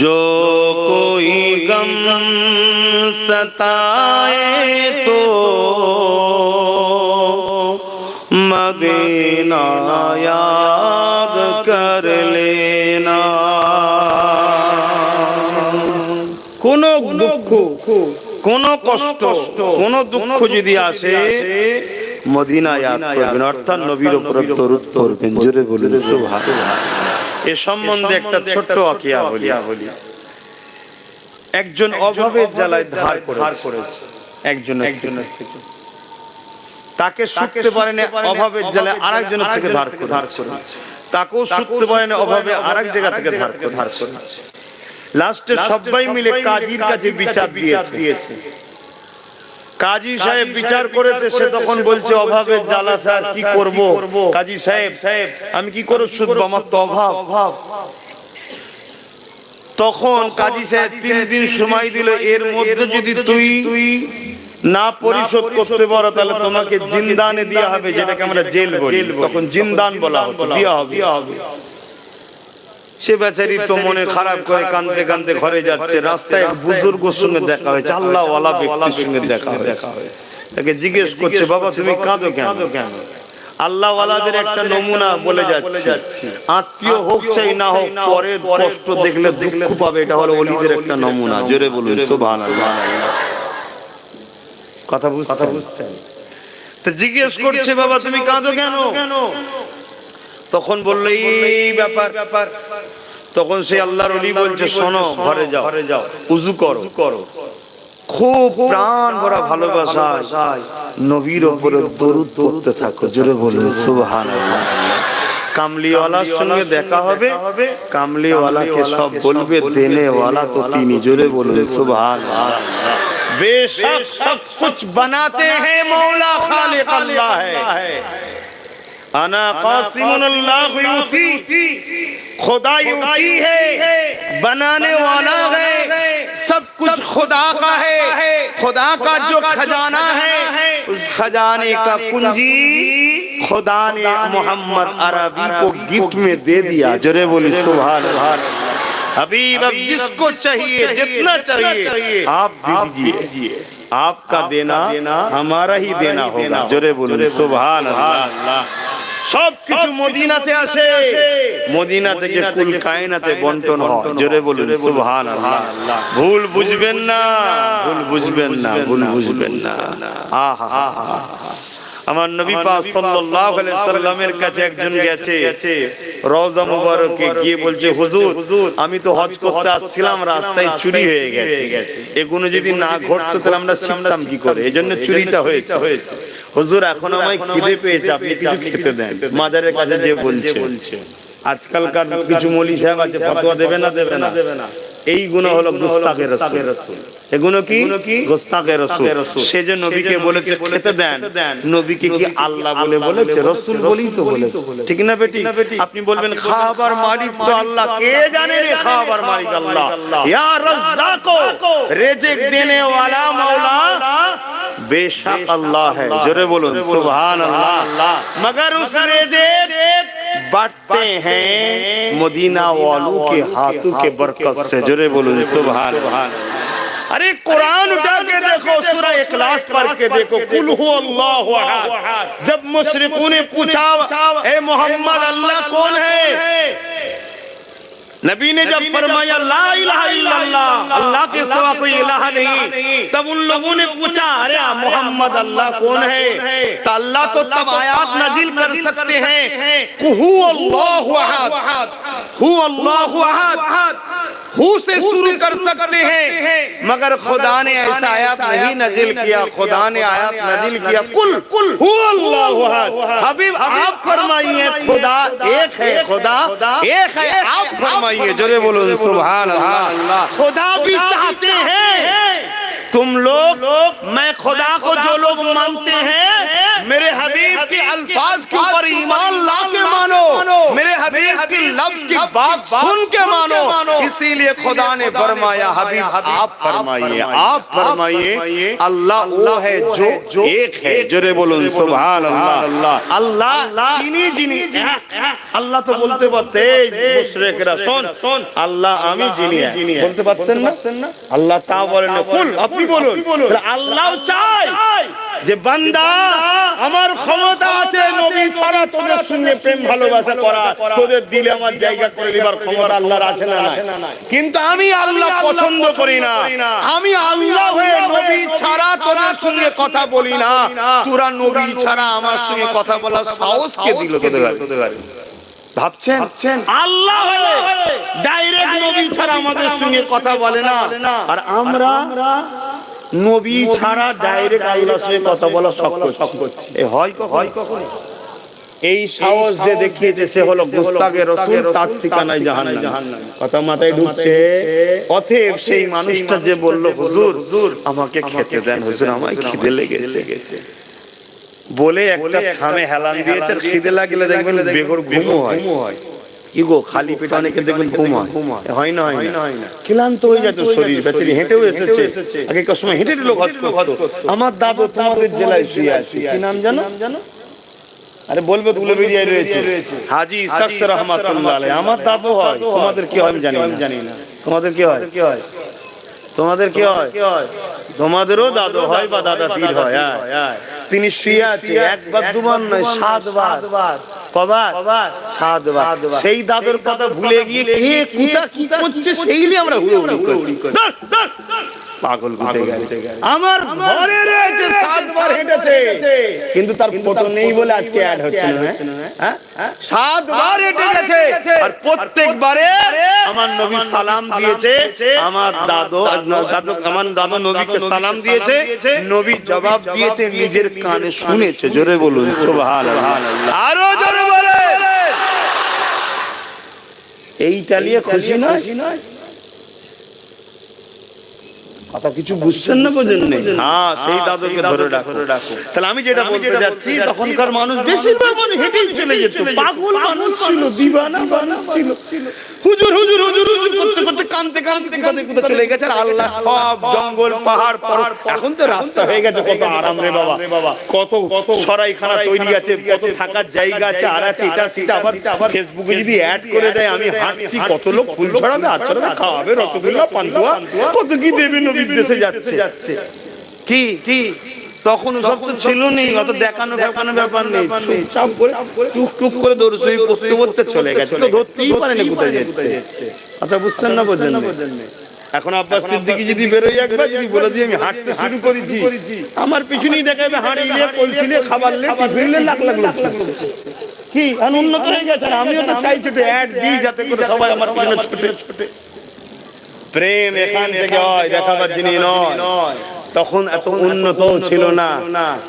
जो कोई गम सताए तो मदीना याद कर लेना কোনো দুঃখ কোনো কষ্ট কোনো দুঃখ যদি আসে মদিনা ইয়াদ করবেন অর্থাৎ নবীর উপর দরুদ পড়বেন জোরে বলুন সুবহানাল্লাহ এ সম্বন্ধে একটা ছোট্ট ওয়াকিয়া বলি একজন অভাবের জ্বালায় ধার করেছে একজন তাকে শুধতে পারে না অভাবের জ্বালায় আরেকজনের থেকে ধার করেছে তাকেও শুধতে পারে না অভাবে আরেক জায়গা থেকে ধার করেছে লাস্টে সবাই মিলে কাজীর কাছে বিচার দিয়েছে কাজী সাহেব বিচার করেছে সে তখন বলছে অভাবের জ্বালা স্যার কি করব কাজী সাহেব আমি কি করে শুধবো আমার তো অভাব তখন কাজী সাহেব 3 দিন সময় দিল এর মধ্যে যদি তুই না পরিশোধ করতে পারো তাহলে তোমাকে জিন্দানে দেয়া হবে যেটাকে আমরা জেল বলি তখন জিন্দান বলা হতো দেয়া হবে সে বেচারি তো মনে খারাপ করে কাঁদতে কাঁদতে ঘরে যাচ্ছে রাস্তায় এক বুজুর্গের সঙ্গে দেখা হয়েছে আল্লাহ ওয়ালা ব্যক্তির সঙ্গে দেখা হয়েছে তাকে জিজ্ঞেস করছে বাবা তুমি কাঁদো কেন আল্লাহ ওয়ালাদের একটা নমুনা বলে যাচ্ছে আত্মীয় হোক চাই না হোক পরে কষ্ট দেখলে দুঃখ পাবে এটা হলো ওলিদের একটা নমুনা জোরে বলুন সুবহানাল্লাহ কথা বুঝছেন তো জিজ্ঞেস করছে বাবা তুমি কাঁদো কেন তখন বলল এই ব্যাপার তখন সে আল্লাহর ওলি বলছে শোনো ঘরে যাও উযু করো খুব প্রাণ ভরা ভালোবাসায় নবীর উপরে দরুদ পড়তে থাকো জোরে বলুন সুবহানাল্লাহ কামলিওয়ালার সঙ্গে দেখা হবে কামলিওয়ালাকে সব বলবে দেনে ওয়ালা তো তিনি জোরে বলুন সুবহানাল্লাহ बेशक सब कुछ बनाते हैं मौला खालिक अल्लाह है अना कासिमुन अल्लाह यूती खुदा यूती है बनाने वाला है सब कुछ खुदा का है खुदा का जो खजाना है उस खजाने का कुंजी खुदा ने मोहम्मद अरबी को गिफ्ट में दे दिया जरे बोली सुभान अल्लाह हबीब अब जिसको चाहिए जितना चाहिए आप दीजिए आपका देना हमारा ही देना होगा जोरे बोलुन सुभान अल्लाह সব কিছু মদিনাতে আসে মদিনা থেকে কুল কায়নাতে বন্টন হয় জোরে বলুন সুবহানাল্লাহ ভুল বুঝবেন না আহা আমার নবী পাক সাল্লাল্লাহু আলাইহি সাল্লামের কাছে একজন গেছে রওজা মুবারকে গিয়ে বলছে হুজুর আমি তো হজ করতে আসছিলাম রাস্তায় চুরি হয়ে গেছে এগুলো যদি না ঘটতো তাহলে আমরা শিখতাম কি করে এজন্য চুরিটা হয়েছে হুজুর এখন আমায় খিদে পেয়েছে আপনি কিছু খেতে দেন মাজারের কাছে যে বলছে আজকালকার কিছু মৌলভী সাহেব আছে ফতোয়া দেবে না এই গুনাহ হলো গুস্তাখে রাসূল এগুলো কি গুস্তাখে রাসূল সে যে নবীকে বলেছে খেতে দেন নবীকে কি আল্লাহ বলেছে রাসূল বলেই তো বলেছে ঠিক না বেটি আপনি বলবেন খাবার মালিক তো আল্লাহ কে জানে রে খাবার মালিক আল্লাহ ইয়া রাজ্জাকো রিজিক দেনে ওয়ালা মাওলা बेशक अल्लाह है जोरे बोलो सुभान अल्लाह मगर उस रिज़्क़ बांटते हैं मदीना वालों के हाथों के बरकत से जोरे बोलो सुभान अल्लाह अरे कुरान उठा के देखो, सूरह इखलास पढ़ के देखो, कुल हु अल्लाहु अहद। जब मुशरिकों ने पूछा ए मोहम्मद अल्लाह कौन है, नबी ने जब फरमाया ला इलाहा इल्लल्लाह, अल्लाह के सिवा कोई इलाहा नहीं, तब उन लोगों ने पूछा अरे मोहम्मद अल्लाह कौन है? तो अल्लाह तो तब आयात नाजिल कर सकते हैं हु अल्लाहु अहद, हु अल्लाहु अहद, हु से शुरू कर सकते हैं, मगर खुदा ने ऐसा आयत नहीं नाजिल किया। खुदा ने आयत नाजिल किया कुल कुल हु अल्लाहु अहद। हबीब आप फरमाइए खुदा एक है, खुदा एक है, आप फरमाइए, जोरे बोलो सुभान अल्लाह। खुदा भी चाहते हैं तुम लोग, मैं खुदा को जो लोग मानते हैं मेरे हबीब के अल्फाज के ऊपर ईमान ला के मानो, मेरे हबीब की लफ्ज की बात सुन के मानो। इसीलिए खुदा ने फरमाया हबीब आप फरमाइए, आप फरमाइए अल्लाह वो है जो एक है, जोरे बोलो सुभान अल्लाह। अल्लाह जिनी जिनी, अल्लाह तो बोलते बोलते मुशरिकরা শোন আল্লাহ আমি যিনি বলতে পারতেন না? আল্লাহ তা বলেন কুল আপনি বলুন। আল্লাহ চায় যে বান্দা আমার ক্ষমতা আছে নবী ছাড়া তোদের সঙ্গে প্রেম ভালোবাসা করা, তোদের দিলে আমার জায়গা করে নেবার ক্ষমতা আল্লাহর আছে না নাই? কিন্তু আমি আল্লাহ পছন্দ করি না, আমি আল্লাহ হয়ে নবী ছাড়া তোদের সঙ্গে কথা বলি না। তোরা নবী ছাড়া আমার সঙ্গে কথা বলার সাহস কে দিল তোদের? ভাবছেন আল্লাহ ডাইরেক্ট নবী ছাড়া আমাদের সঙ্গে কথা বলে না, আর আমরা নবী ছাড়া ডাইরেক্ট আল্লাহর সঙ্গে কথা বলা শখ করছি। হয় কখন? এই সাহস যে দেখিয়েছে সে হলো গুস্তাখে রাসূল, তার ঠিকানায় জাহান্নাম। কথা মাথায় ঢুকছে? অতএব সেই মানুষটা যে বলল হুজুর আমাকে খেতে দেন, হুজুর আমার খিদে লেগেছে বলে একটা থামে হেলান দিয়েছে, খিদে লাগলে দেখবেন বেঘর ঘুমও হয়। কি গো খালি পেটে অনেকে দেখবেন ঘুম হয় না? ক্লান্ত হয়ে যায় তো শরীর, বেচারি হেঁটেও এসেছে, আগেকার সময় হেঁটে লোক হজ করতো। আমার দাদু তোমাদের জেলায় শুয়ে আছে, কি নাম জানো? আরে বলবে তুলে বেরিয়ে রয়েছে হাজী শখস রহমাতুল্লাহ আলাইহি। আমার দাদু হয়, তোমাদের কি হয় আমি জানি না। তোমাদের কি হয়? তোমাদেরও দাদু হয় বা দাদা পীর হয়। তিনি শুয়ে আছে একবার দুবার নয় 7 বার। কবার? 7 বার। সেই দাদুর কথা ভুলে গিয়ে কে কোথা কি করছে সেই নিয়ে আমরা হুড়োহুড়ি করি। পাগল ঘুরে গেছে। আমার ঘরে রয়েছে 7 বার হেঁটেছে, কিন্তু তার ফটো নেই বলে আজকে অ্যাড হচ্ছে না। 7 বার হেঁটে গেছে, আর প্রত্যেকবারে আমার নবী সালাম দিয়েছে। আমার দাদু নবীকে সালাম দিয়েছে, নবী জবাব দিয়েছে, নিজের কানে শুনেছে। জোরে বলুন সুবহানাল্লাহ, আরো জোরে বলেন। এইটা নিয়ে খুশি নয়? কথা কিছু বুঝছেন না, বোঝেন না? হ্যাঁ, সেই দাদুকে ধরে ডাকো। তাহলে আমি যেটা বলতে যাচ্ছি, তখনকার মানুষ বেশিরভাগ মানুষ হেঁটেই চলে যেত। পাগল মানুষ ছিল, দিবানা মানুষ ছিল। হুজুর করতে করতে কানতে কোথায় চলে গেছে। আর আল্লাহ সব জঙ্গল পাহাড় পর্বত, এখন তো রাস্তা হয়ে গেছে, কত আরাম রে বাবা, কত সরাইখানা তৈরি আছে, কত থাকার জায়গা আছে, আর আছে এটা সেটা। আবার ফেসবুকে যদি অ্যাড করে দেয় আমি হাঁটছি, কত লোক ফুল ছড়াবে, আচরণ খাওয়াবে, রসগোল্লা পান্তুয়া, কত কি দেবে, নবীর দেশে যাচ্ছে। কি তখন সব তো ছিল নি, অত দেখানো ব্যাপার নেই। চুপচাপ করে টুক করে দৌড়ে পড়তে চলে গেছে, তো ধরতেই পারে না কোথায় যাচ্ছে। কথা বুঝছেন না, বোঝেন না? এখন আব্বাস সিদ্দিকী যদি বেরোয় একবার, যদি বলে দিয়ে আমি হাঁটতে শুরু করেছি, আমার পিছনেই দেখাবে হাঁড়ি নিয়ে, কলসি নিয়ে, খাবার নিয়ে, টিফিন নিয়ে, লাখ কি উন্নত হয়ে গেছে। আমিও তো চাই ছোট অ্যাড দিই, যাতে করে সবাই আমার পিছনে ছোটে। প্রেম এখান থেকে হয়, দেখাবার জিনিস নয়। তখন এত উন্নত ছিল না,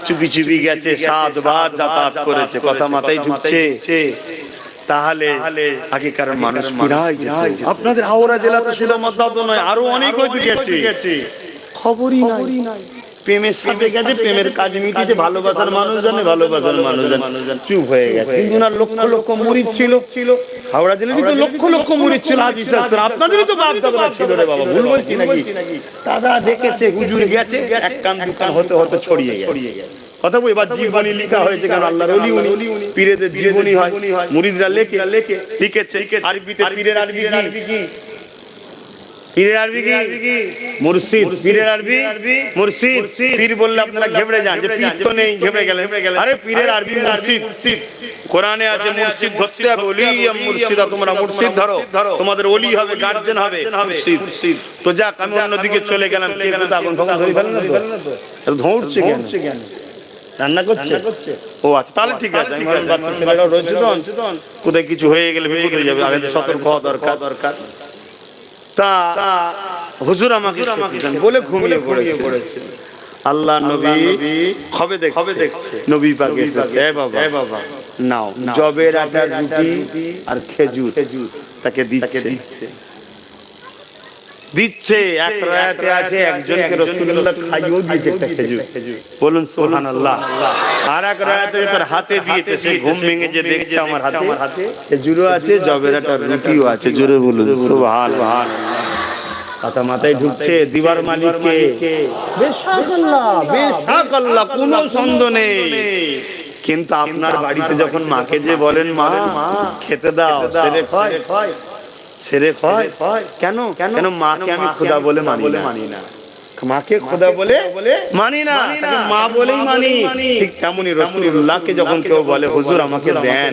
চুপি গেছে, 7 বার যাতায়াত করেছে। কথা মাথায় ঢুকছে? তাহলে আগেকার মানুষ প্রায় যায়। আপনাদের হাওড়া জেলাতে শুধু আমার দাদু নয়, আরো অনেক হয়তো গেছে, খবরই নাই। প্রেমের সাথে গেছে, প্রেমের কাজ মিটিয়েছে, ভালোবাসার মানুষ জানে, চুপ হয়ে গেছে। কিন্তু না, লক্ষ মুরিদ ছিল হাওড়া জেলায়, তো লক্ষ মুরিদ ছিল। আপনাদেরই তো বাপ দাদা ছিল রে বাবা, ভুল বলছি নাকি? দাদা দেখেছে হুজুর গেছে, এক কান দুকান হতে ছড়িয়ে গেছে। কথা বলি, এবার জীবনী লেখা হয়েছে, কারণ আল্লাহর ওলি উনি, পীরেদের জীবনী হয়, মুরিদরা লিখেছে। আরবিতে পীরের আরবি কি? পীরের আরবি কি মুর্শিদ, পীরের আরবি মুর্শিদ। পীর বললে আপনারা ঘেবড়ে যান যে পীর তো নেই, ঘেবড়ে গেলেন। আরে পীরের আরবি মুর্শিদ। কোরআনে আছে মুর্শিদ ধরতে হবে, ওলি মুর্শিদা, তোমরা মুর্শিদ ধরো, তোমাদের ওলি হবে, গার্জেন হবে মুর্শিদ। তো যাক, আমি অন্যদিকে চলে গেলাম। কে কোথা এখন ভগবান ধরে ফেলেন না তো, ধরছে কেন? রান্না করছে? ও আচ্ছা, তাহলে ঠিক আছে। আমি ভাবলাম বাচ্চা ছেলেরাও রয়েছে তো, কোথায় কিছু হয়ে গেলে বিপদে যাবে, আগে সতর্ক হওয়া দরকার। তা হুজুর আমাকে বলে ঘুমিয়ে পড়েছে। আল্লাহ নবী হবে দেখছে, নবী পাক এসেছে। এ বাবা নাও জবের আটার রুটি আর খেজুর তাকে দিচ্ছে। এক রাতে আছে একজনকে রাসূলুল্লাহ খাইয়েও দিয়েছে একটা খেজুর, বলুন সুবহানাল্লাহ। আর এক রাতে তার হাতে দিয়েছে, সে ঘুম ভেঙে যে দেখছে আমার হাতে খেজুরও আছে, জবের আটার রুটিও আছে। জোরে বলুন সুবহানাল্লাহ। কথা মাথায় ঢুকছে, দিবার মালিককে বেশাক আল্লাহ, কোনো সন্দেহ নেই। কিন্তু আপনার বাড়িতে যখন মাকে যে বলেন মা খেতে দাও, ছেড়ে খায় কেন? মাকে আমি খোদা বলে মানি না, মাকে খোদা বলে মানি না, মা বলেই মানি। ঠিক তেমনি রাসূলুল্লাহকে যখন কেউ বলে হুজুর আমাকে দেন,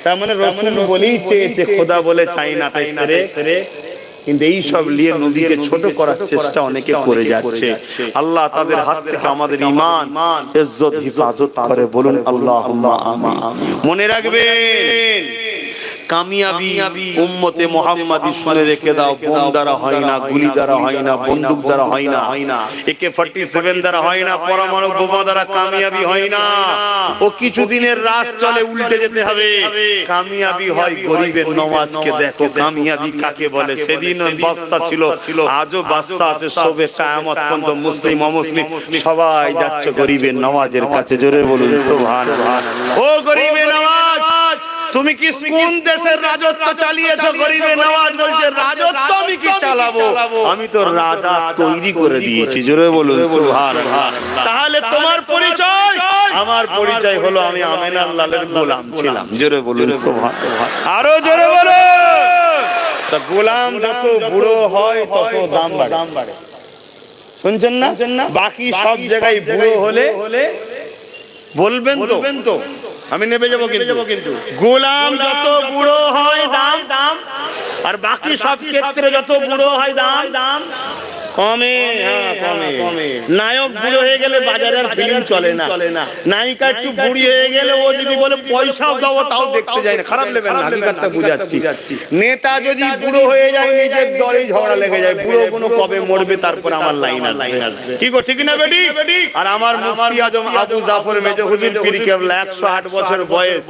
তার মানে রাসূল বলেই চেয়েছে, খোদা বলে চাই না, তাই ছেড়ে। কিন্তু এই সব নিয়ে নবীকে ছোট করার চেষ্টা অনেকে করে যাচ্ছে। আল্লাহ তাদের হাত থেকে আমাদের ঈমান ইজ্জত হিফাজত করে, বলুন আল্লাহুম্মা আমিন। মনে রাখবেন, কামিয়াবি উম্মতে মুহাম্মাদি শুনে রেখে দাও, বোম দ্বারা হয় না, গুলি দ্বারা হয় না, বন্দুক দ্বারা হয় না, AK-47 দ্বারা হয় না, পরমাণু বোমা দ্বারা কামিয়াবি হয় না। ও কিছুদিনের রাস চলে, উল্টে যেতে হবে। কামিয়াবি হয় গরিবের নামাজকে দেখো, কামিয়াবি কাকে বলে। সেদিন বাদশা ছিল, আজও বাদশা আছে, সবে কিয়ামত পর্যন্ত মুসলিম অমুসলিম সবাই যাচ্ছে গরিবের নামাজের কাছে। জোরে বলুন সুবহানাল্লাহ। ও গরিবের নামাজ, তুমি কি কোন দেশের রাজত্ব চালিয়েছো? গরিবে নওয়াজ বলছে রাজত্ব আমি কি চালাবো, আমি তো রাজা তৈরি করে দিয়েছি। জোরে বলুন সুবহানাল্লাহ। তাহলে তোমার পরিচয়, আমার পরিচয় হলো আমি আমিনার লালের গোলাম ছিলাম। জোরে বলুন সুবহানাল্লাহ, আরো জোরে বলো। তা গোলাম যত বুড়ো হয় তত দাম বাড়ে, শুনছেন না? বাকি সব জায়গায় বুড়ো হলে বলবেন তো আমি নেবে যাবো, কিন্তু গোলাম যত বুড়ো হয় দাম, আর বাকি সব ক্ষেত্রে যত বুড়ো হয় দাম কমে। নায়ক বুড়ো হয়ে গেলে বাজারে আর ফিল্ম চলে না, নায়িকা একটু বুড়ি হয়ে গেলে ও যদি বলে পয়সাও দাও তাও দেখতে যায় না, খারাপ লেগে না, হাকিকতটা বুঝাচ্ছি। নেতা যদি বুড়ো হয়ে যায় নিজের দলে ঝগড়া লেগে যায়, বুড়ো কোনো কবে মরবে তারপর আমার লাইন আসবে। কি গো, ঠিক না বেটি? আর আমার মুফতি আজম আবু জাফর মেজো হুজুর পীর কেবলা 108 বছর বয়স,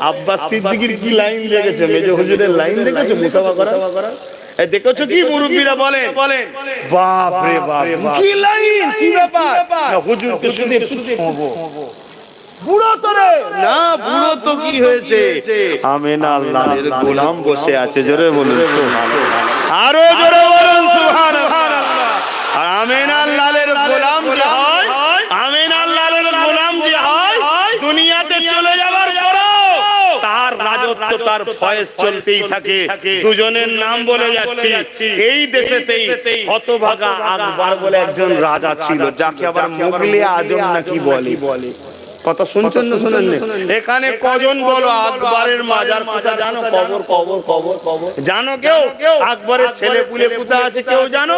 আব্বাস সিদ্দিকীর কি লাইন লেগেছে, মেজো হুজুরের লাইন লেগেছে মুসাফা করা। দেখেছো কি মুরব্বীরা বলেন, বাপ রে বাপ কি লাইন, কি ব্যাপার? না হুজুরকে শুনে বুড়ো তো রে না, বুড়ো তো কি হয়েছে, আমিনা লালের গোলাম বসে আছে। জোরে বলুন সুবহানাল্লাহ, আরো জোরে বলুন সুবহানাল্লাহ। আর আমিনা লালের গোলাম যে হয়, আমিনা লালের গোলাম যে হয়, দুনিয়াতে চলে যাবার পরও তার রাজত্ব, তার ফয়েজ চলতেই থাকে। দুজনের নাম বলে যাচ্ছি, এই দেশেতেই হতভাগা আকবর বলে একজন রাজা ছিল, যাকে আবার মুগলে আজম নাকি বলে। কথা শুনছেন না শোনেন না? এখানে কজন বলো আকবরের মাজার কোথা জানো? কবর জানো কেউ? আকবরের ছেলে পুলে কোথা আছে কেউ জানো?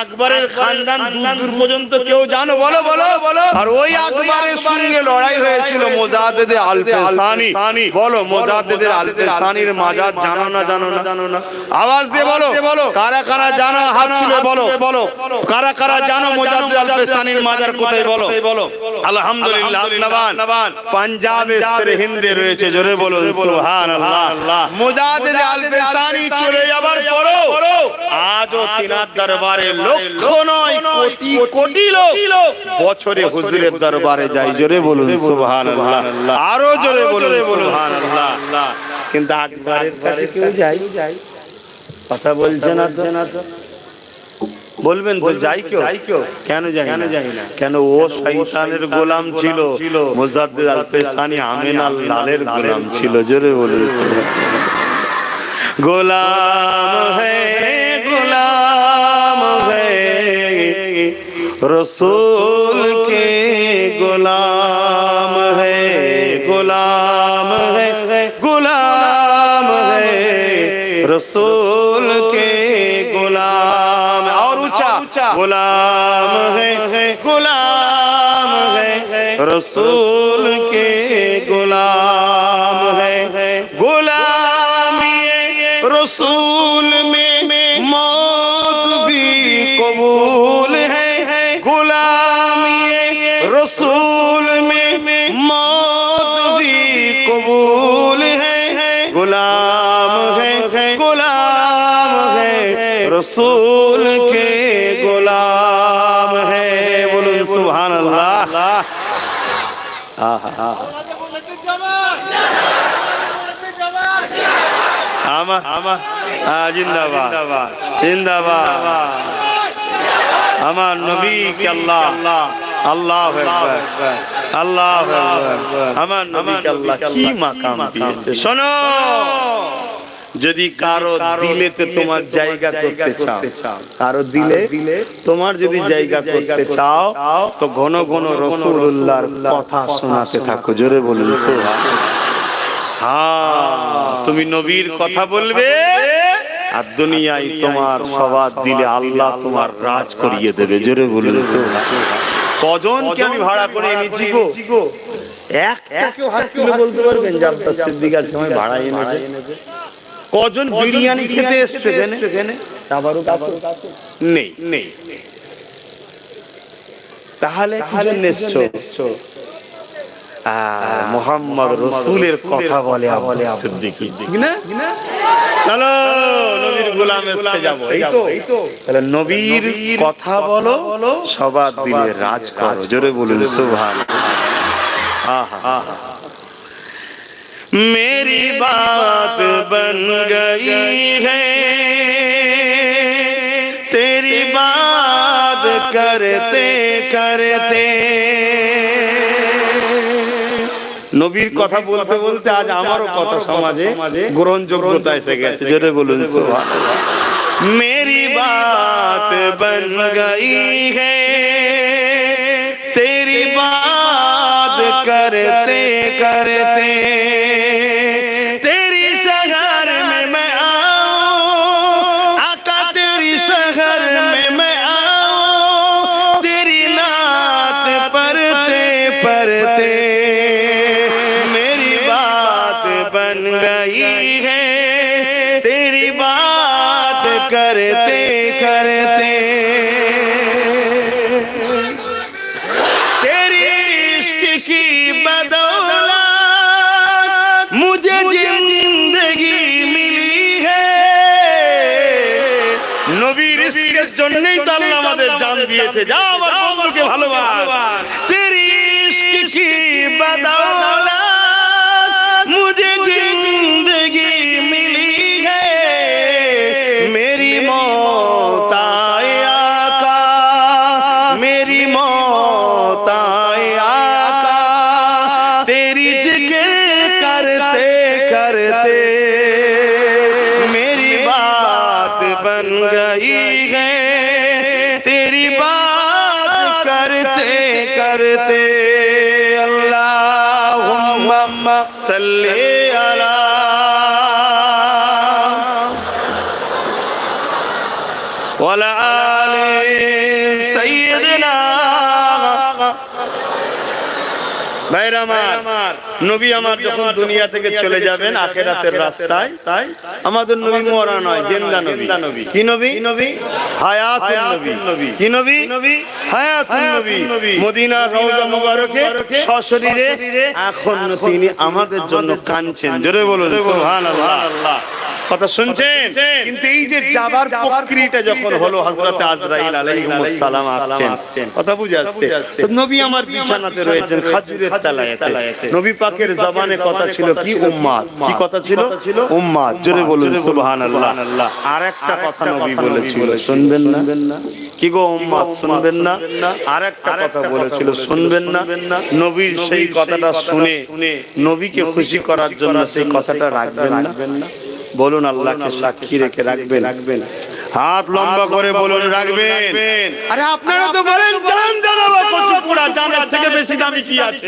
আকবরের খানদান দূর পর্যন্ত কেউ জানো? বলো। আর ওই আকবরের সঙ্গে লড়াই হয়েছিল মোজাদ্দেদ আল-ফেসানি। বলো মোজাদ্দেদ আল-ফেসানির মাজার জানো না? আওয়াজ দিয়ে বলো, কারা জানো? হাত তুলে বলো, কারা জানো মোজাদ্দেদ আল-ফেসানির মাজার কোথায়? বলো। আলহামদুলিল্লাহ, পাঞ্জাবে হিন্দে রয়েছে। জোরে বলুন সুবহানাল্লাহ। মুজাদ্দেদ আল-ফেসানি চলে যাবার পরও আজও তিনার দরবারে লক্ষ নয় কোটি লোক বছরে হুজুরের দরবারে যায়। জোরে বলুন সুবহানাল্লাহ, আরো জোরে বলুন সুবহানাল্লাহ। কিন্তু আকবরের কাছে কেউ যায়? কথা বলছে না তো, বলবেন তো যাই কেউ? কেন যাই না? কেন ও শয়তানের গোলাম ছিল, মুজাদ্দেদ আল-ফেসানি আমিনা লালের গোলাম ছিল। জোরে বলুন গোলাম হে গোলাম रसूल के गुलाम है, गुलाम है, गुलाम है, रसूल के गुलाम। और ऊंचा, गुलाम है, गुलाम है, रसूल के गुलाम है। गुलामी रसूल में मौत भी कबूल है, गुलामी रसूल में मौत भी कबूल है, गुलाम है, गुलाम है, रसूल के गुलाम है। बोलो सुभान अल्लाह। जिंदाबाद जिंदाबाद। আমার নবীকে আল্লাহ আল্লাহু আকবার আল্লাহু আকবার। আমার নবীকে আল্লাহ কি মাকাম দিয়েছে শোনো। যদি কারো দিলেতে তোমার জায়গা করতে চাও, কারো দিলে তোমার যদি জায়গা করতে চাও, তো ঘন ঘন রাসূলুল্লাহর কথা শোনাতে থাকো। জোরে বলুন সুবহানাল্লাহ। হ্যাঁ, তুমি নবীর কথা বলবে আর দুনিয়ায় তোমার সবার দিলে আল্লাহ তোমার রাজ করিয়ে দেবে। জোরে বলুন সুবহানাল্লাহ। কজনকে আমি ভাড়া করে এনেছি গো? একটা কেউ হাত তুলে বলতে পারবেন যে আব্বাস সিদ্দিক আজকে আমি ভাড়া এনেছে? কজন বিরিয়ানি খেতে এসেছে এখানে? তাবারুক আছে? নেই নেই। তাহলে কি জন্য এসেছো? মুহাম্মদ রাসূলের কথা বলে আব্বাস সিদ্দিক, ঠিক না? চলো নবীর গোলাম এসে যাব। এই তো তাহলে নবীর কথা বলো, সবার দিলে রাজ করো। জোরে বলুন সুবহানাল্লাহ। मेरी बात बन गई है, तेरी बात करते करते। নবীর কথা বলতে বলতে আজ আমারও কথা সমাজে গ্রহণযোগ্যতা এসে গেছে। জোরে বলুন সুবহানাল্লাহ। मेरी बात बन गई है, तेरी बात करते करते। तेरी शहर में मैं आऊं आका, तेरी शहर में मैं आऊं, तेरी नात पढ़ते पढ़ते। मेरी बात बन गई है, तेरी बात करते करते। तेरी इश्क की बदौलत मुझे जिंदगी मिली है। নবীর ইশকের জন্যই তো আল্লাহ আমাদের জান দিয়েছে। যা আমার বন্ধুকে ভালোবাস। तेरी इश्क की बदौलत मुझे जिंदगी मिली है। मेरी मौत आए आका, मेरी मौत आए आका, तेरी जिक्र करते करते। मेरी बात बन गई है, तेरी बात करते करते। अल्लाहुम्मा सल्ली अला ওয়ালা আলি সাইয়্যিদিনা। ভাইরা আমার, নবী আমার যখন দুনিয়া থেকে চলে যাবেন আখিরাতের রাস্তায়, আমাদের নবী মরা নয়, জিন্দা নবী। কি নবী? হায়াতুন নবী। কি নবী? হায়াতুন নবী। মদিনার রওজা মুবারকে সশরীরে এখন তিনি আমাদের জন্য কাঁদছেন। জোরে বলুন সুবহানাল্লাহ। কথা শুনছেন? কিন্তু এই যে যাবার প্রক্রিয়াটা যখন হলো, হযরত আজরাইল আলাইহিস সালাম আসছেন, কথা বুঝে আসছে। তো নবী আমার বিছানাতে রয়েছেন খাজুরের তলায়তে। নবী পাকের জবানে কথা ছিল কি? উম্মাত। কি কথা ছিল? উম্মাত। জোরে বলুন সুবহানাল্লাহ। আরেকটা কথা নবী বলেছিল, শুনবেন না? কি গো উম্মাত, শুনবেন না? আরেকটা কথা বলেছিল, শুনবেন না? নবীর সেই কথাটা শুনে নবীকে খুশি করার জন্য সেই কথাটা রাখবেন না? বলুন আল্লাহকে সাক্ষী রেখে রাখবেন। হাত লম্বা করে বলুন রাখবেন। আরে আপনারা তো বলেন জান জানাবা কচু পোড়া, জানের থেকে বেশি দামি কি আছে?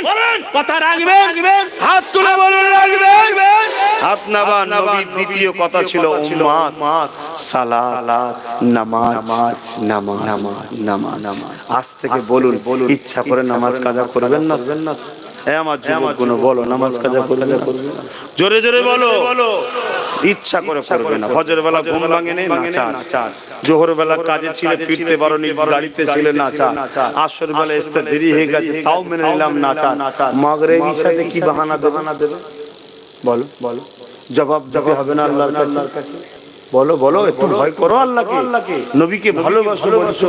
বলেন কথা রাখবেন, হাত তুলে বলুন রাখবেন। হাত নাবা। নবীর দ্বিতীয় কথা ছিল উম্মাত, সালাত, নামাজ। আজ থেকে বলুন ইচ্ছা করে নামাজ কাজা করবেন না। আমার যুবকগুলো বলো নামাজ কাজা করবে না, জোরে জোরে বলো। ইচ্ছা করে করবে না। ফজর বেলা ঘুম ভাঙে নেই নাচার, জোহর বেলা কাজে ছিলে ফিরতে পারোনি, গাড়িতে ছিলে নাচার, আসর বেলা আসতে দেরি হয়ে গেছে তাও মেনে নিলাম নাচার, মাগরিব ইশাতে কি বাহানা দেবে? বলো জবাব দিতে হবে না আল্লাহর কাছে? বলো একটু ভয় করো আল্লাহকে, নবীকে ভালোবাসো বলছো।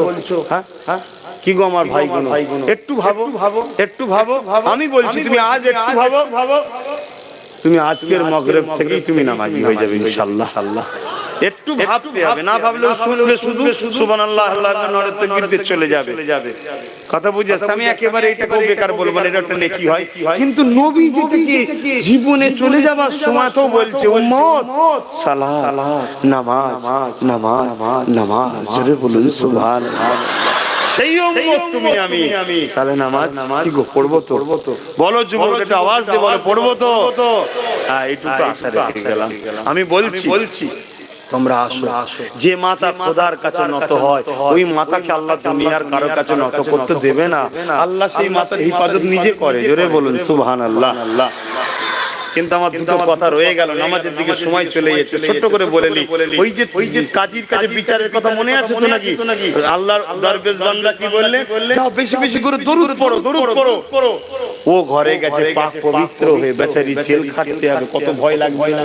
হ্যাঁ কি গো আমার ভাই গুলো, একটু ভাবো। আমি বলছি তুমি আজ একটু ভাবো, তুমি আজকের মাগরিব থেকেই তুমি নামাজি হয়ে যাবে ইনশাআল্লাহ। একটু ভাবতে হবে, না ভাবলেও শুনবে শুধু সুবহানাল্লাহ আল্লাহু আকবার তাকবীর চলে যাবে। কথা বুঝেছ? আমি একেবারে এটাকেও বেকার বলবো না, এটা একটা নেকি হয়। কিন্তু নবী যেটাকে জীবনে চলে যাবার সময় তো বলছে উম্মত সালাত, নামাজ। জোরে বলুন সুবহানাল্লাহ। সেই উম্মত তুমি আমি, তাহলে নামাজ কি গো পড়বো তো? বলো যুবক, একটা আওয়াজ দিয়ে বলো পড়বো তো? হ্যাঁ এইটুকু আশা রেখে গেলাম। আমি বলছি তোমরা আসো। যে মাথা খোদার কাছে নত হয় ওই মাথাকে আল্লাহ দুনিয়ার কারো কাছে নত করতে দেবে না। আল্লাহ সেই মাথার হিফাজত নিজে করে। জোরে বলুন সুবহানাল্লাহ। কিন্তু আমার দুটো কথা রয়ে গেল, নামাজের দিকে সময় চলে যাচ্ছে, ছোট্ট করে বলে নি। ওই যে কাজীর কাছে বিচারের কথা মনে আছে তো নাকি? আল্লাহর দরবেশ বান্দা কি বললে? যাও বেশি করে দরুদ পড়ো। ও ঘরে গেছে পাক পবিত্র হয়ে, বেচারি জেল খাটতে হবে, কত ভয় লাগবে না?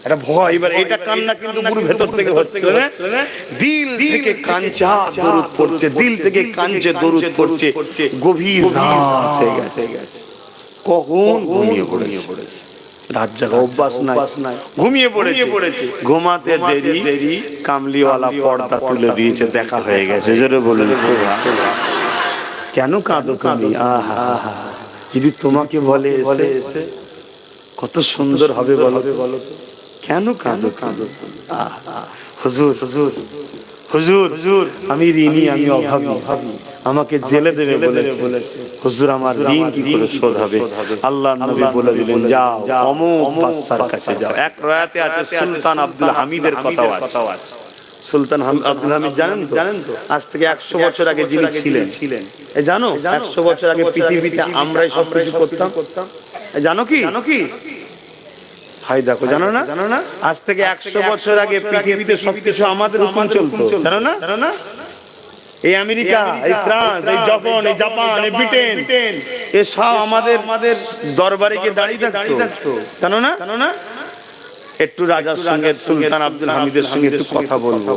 এটা ভয়। এবার এটা কান্না কিন্তু পুরো ভেতর থেকে হচ্ছে, দিল থেকে কাঁদছে দরুদ পড়ছে, দিল থেকে কাঁদছে দরুদ পড়ছে। গভীর রাত হয়ে গেছে, কখন ঘুমিয়ে পড়েছে, রাত জাগা অভ্যাস নাই, ঘুমিয়ে পড়েছে। ঘুমাতে দেরি, কামলিওয়ালা পর্দা তুলে দিয়েছে, দেখা হয়ে গেছে। জোরে বলুন সুবহানাল্লাহ। কেন কাঁদো তুমি? আহা, যদি তোমাকে বলে এসে কত সুন্দর হবে বলো তো, কেন কাঁদো? হুজুর আমি ঋণী, আমি অভাবী, আমাকে জেলে দেবে বলেছে। হুজুর আমার ঋণ কি করে শোধ হবে? আল্লাহর নবী বলে দিলেন যাও অমুক বাদশার কাছে যাও। এক রাতে আছে সুলতান আব্দুল হামিদের কথা আছে। সুলতান আব্দুল হামিদ জানেন তো? আজ থেকে 100 বছর আগে যিনি ছিলেন, জানো 100 বছর আগে পৃথিবীতে আমরাই সব কিছু করতাম। জানো কি? হাই দেখো, জানো না? আজ থেকে 100 বছর আগে পৃথিবীতে সবকিছু আমাদের হুকুম চলতো, জানো না? এই আমেরিকা, এই ফ্রান্স, এই জাপান, এই ব্রিটেন, এসব আমাদের দরবারে গিয়ে দাঁড়িয়ে থাকতো, জানো না? একটু রাজার সঙ্গে, সুলতান আব্দুল হামিদের সঙ্গে একটু কথা বলবো।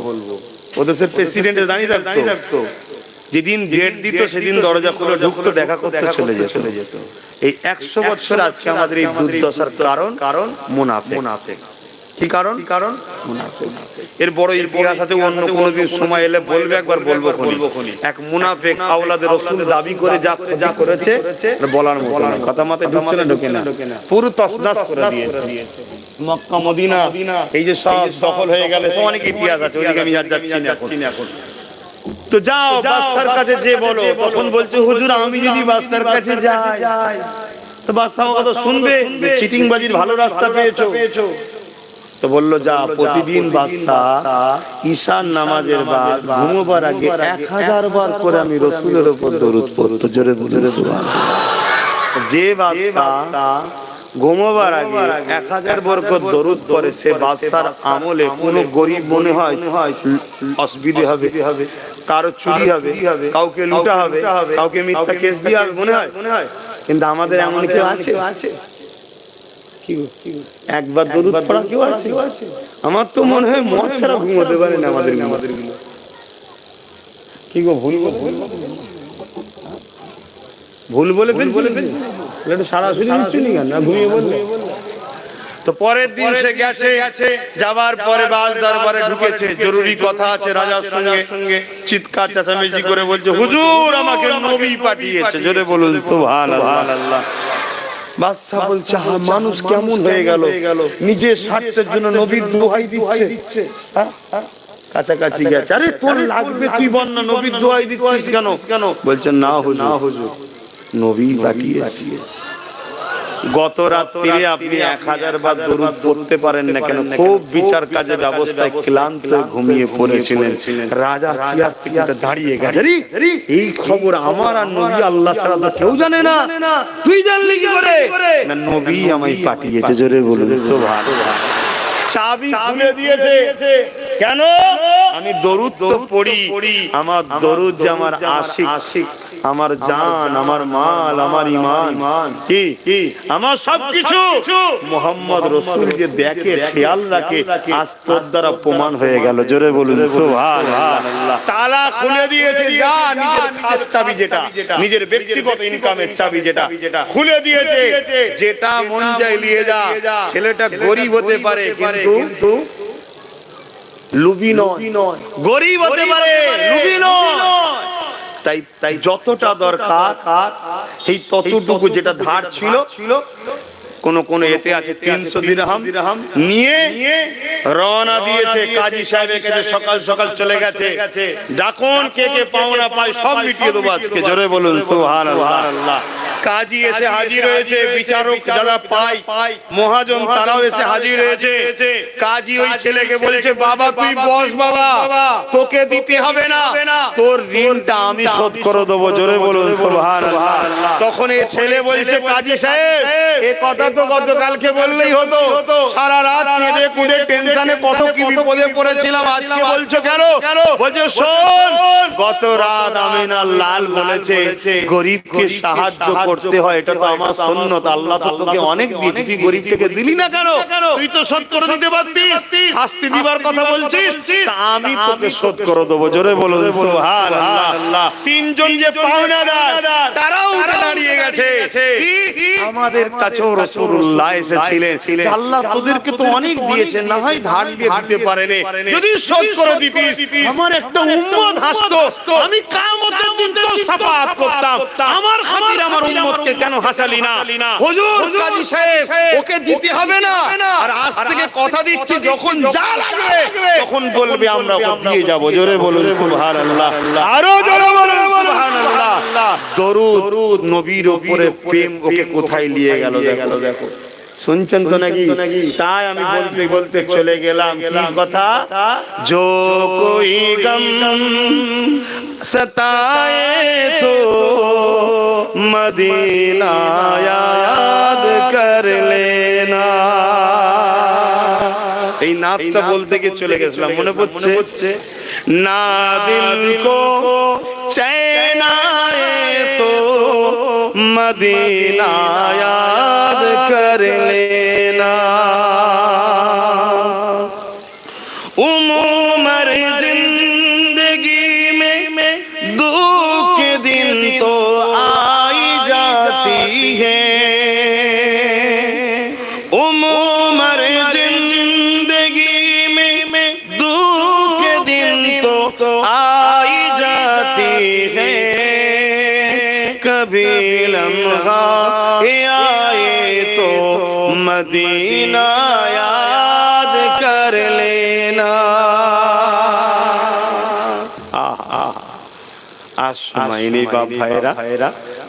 ওদের প্রেসিডেন্ট দাঁড়িয়ে থাকতো, যেদিন ডেট দিত সেদিন দরজা খুলে ঢুকতো, দেখা করতে চলে যেত। এই 100 বছর আজকে আমাদের এই দুর্দশার কারণ মুনাফিক। কি কারণ? মুনাফিক। এর বড় ইতিহাস আছে, অন্য কোনদিন সময় এলে বলবে, একবার বলবো। এক মুনাফিক আওলাদে রাসূল দাবি করে যা করেছে বলার মতো না। কথা মাথায় ঢুকে না, পুরো তছনছ করে দিয়েছে। মক্কা মদিনা এই যে সব দখল হয়ে গেল, অনেক ইতিহাস আছে, ওইদিকে আমি যাচ্ছি না এখন। তো যাও বাদশার কাছে যে বলো। তখন বলছে হুজুর আমি যদি বাদশার কাছে যাই তো বাদশা আমার কথা শুনবে? চিটিংবাজির ভালো রাস্তা পেয়েছো। তো বললো যা, প্রতিদিন বাদশা ঈশার নামাজের বাদ ঘুমোবার আগে 1000 বার করে আমি রাসূলের উপর দরুদ পড়তো। জোরে বলুন সুবহানাল্লাহ। যে বাদশা ঘুমোবার আগে 1000 বার করে দরুদ পড়ে, সে বাদশার আমলে কোনো গরিব মনে হয় অসুবিধা হবে, কারো চুরি হবে, কাউকে লুটা হবে, কাউকে মিথ্যা কেস দিয়ে মনে হয়। কিন্তু আমাদের এমন কেউ আছে? একবার দরুদ পড়া কেউ আছে? আমার তো মনে হয় মদ ছাড়া ঘুমোতে পারে না আমাদের গুলো। কি গো, ভুল বলে সরাসরি না ঘুমিয়ে বললে। তো পরের দিন সে গেছে, যাবার পরে বাস দরবারে ঢুকেছে, জরুরি কথা আছে রাজার সঙ্গে। চিৎকার চেঁচামেচি করে বলছে হুজুর আমাকে নবী পাঠিয়েছে। জোরে বলুন সুবহানাল্লাহ। বাদশা বলছে মানুষ কেমন হয়ে গেল, নিজের স্বার্থের জন্য নবীর দোহাই দিচ্ছে। কাছাকাছি গেছে, আরে তোর লাগবে তুই বল না, নবীর দোহাই দিচ্ছিস কেন? বলছে না হুজুর, নবী পাঠিয়েছি। গত রাত্রিরে আপনি 1000 বার দরুদ পড়তে পারেন না কেন? খুব বিচার কাজের ব্যবস্থায় ক্লান্ত ঘুমিয়ে পড়েছিলেন। রাজা চেয়ার থেকে দাঁড়িয়ে গেছে, এই খবর আমার আর নবী আল্লাহ ছাড়া তো কেউ জানে না, তুই জানলি কি করে? না, নবী আমায় পাঠিয়েছে। জোরে বলুন সুবহানাল্লাহ। চাবি খুলে দিয়েছে, কেন? আমি দরুদ তো পড়ি, আমার দরুদ যে আমার আশিক, আমার জান, আমার মাল, আমার ঈমান, কি আমার সবকিছু মুহাম্মদ রাসূল যে দেখে, খেয়াল রাখে, আজ তোর দ্বারা প্রমাণ হয়ে গেল। জোরে বলুন সুবহানাল্লাহ। তালা খুলে দিয়েছে, যা নিজের খাস চাবি, যেটা নিজের ব্যক্তিগত ইনকামের চাবি, যেটা খুলে দিয়েছে, যেটা মন চায় নিয়ে যা। ছেলেটা গরীব হতে পারে কিন্তু লুবি নয়, গরীব হতে পারে, লুবি নয়। তাই যতটা দরকার এই ততটুকু, যেটা ধার ছিল, কোন এতে আছে 300 দিরহাম নিয়ে রওনা দিয়েছে কাজী সাহেবের কাছে। সকাল সকাল চলে গেছে, ডাকুন কে পাওনা পায় সব মিটিয়ে দেবো আজকে। জোরে বলুন সুবহানাল্লাহ। কাজী এসে হাজির হয়েছে, বিচারক যারা পায় মহাজন তারাও এসে হাজির হয়েছে। কাজী ওই ছেলেকে বলছে, বাবা তুই বস, বাবা তোকে দিতে হবে না, তোর ঋণটা আমি শোধ করে দেবো। জোরে বলুন সুবহানাল্লাহ। তখন এই ছেলে বলছে, কাজী সাহেব এই কথা তো গতকালকে বললেই হতো, সারা রাত কেঁদে কুঁদে টেনশনে কত কি বিপদে পড়েছিলাম, আজকে বলছো কেন? বলছে শোন, গত রাত আমিনার লাল বলেছে গরিবকে সাহায্য করতে হয়, এটা তো আমার সুন্নত, আল্লাহ তো তোকে অনেক দিয়েছে, তুই গরিবকে দিলি না কেন? তুই তো শোধ করে দিতে পারতিস, শাস্তি দিবার কথা বলছিস, তা আমি তোকে শোধ করে দেবো। জোরে বলুন সুবহানাল্লাহ। তিনজন যে পাওনাদার তারাও উঠে দাঁড়িয়ে গেছে। আমাদের কাছেও রাসূলুল্লাহ এসেছিলেন, আল্লাহ তোদেরকে তো অনেক দিয়েছে, না হয় ধার দিয়ে দিতে পারেনি, যদি শোধ করে দিতিস আমার একটা উম্মত হাসতো, আমি কিয়ামতের দিন তো শাফাআত করতাম, আমার খাতির আমার উম্মতকে কেন হাসালি না? হুজুর কাজী সাহেব ওকে দিতে হবে না, আর আজ থেকে কথা দিচ্ছি যখন যা লাগবে তখন বলবে আমরা ওকে দিয়ে যাব। জোরে বলুন সুবহানাল্লাহ, আরো জোরে বলুন সুবহানাল্লাহ। দরুদ নবীর উপরে প্রেম ওকে কোথায় নিয়ে গেল দেখো। শুনছেন তো নাকি? তাই আমি বলতে চলে গেলাম কি কথা, जो कोई गम सताए तो मदीना याद कर लेना। এই নাতটা বলতে গিয়ে চলে গেছিলাম, মনে পড়ছে, না দিল কো চैन आए तो मदीना याद कर लेना। उम्र जिंदगी में दुख दिन तो आई जाती है, उम्र जिंदगी में दुख दिन तो आई जाती है, कभी लम्हा आए तो मदीना याद कर लेना। আজ সময় নেই বাপ ভাইরা,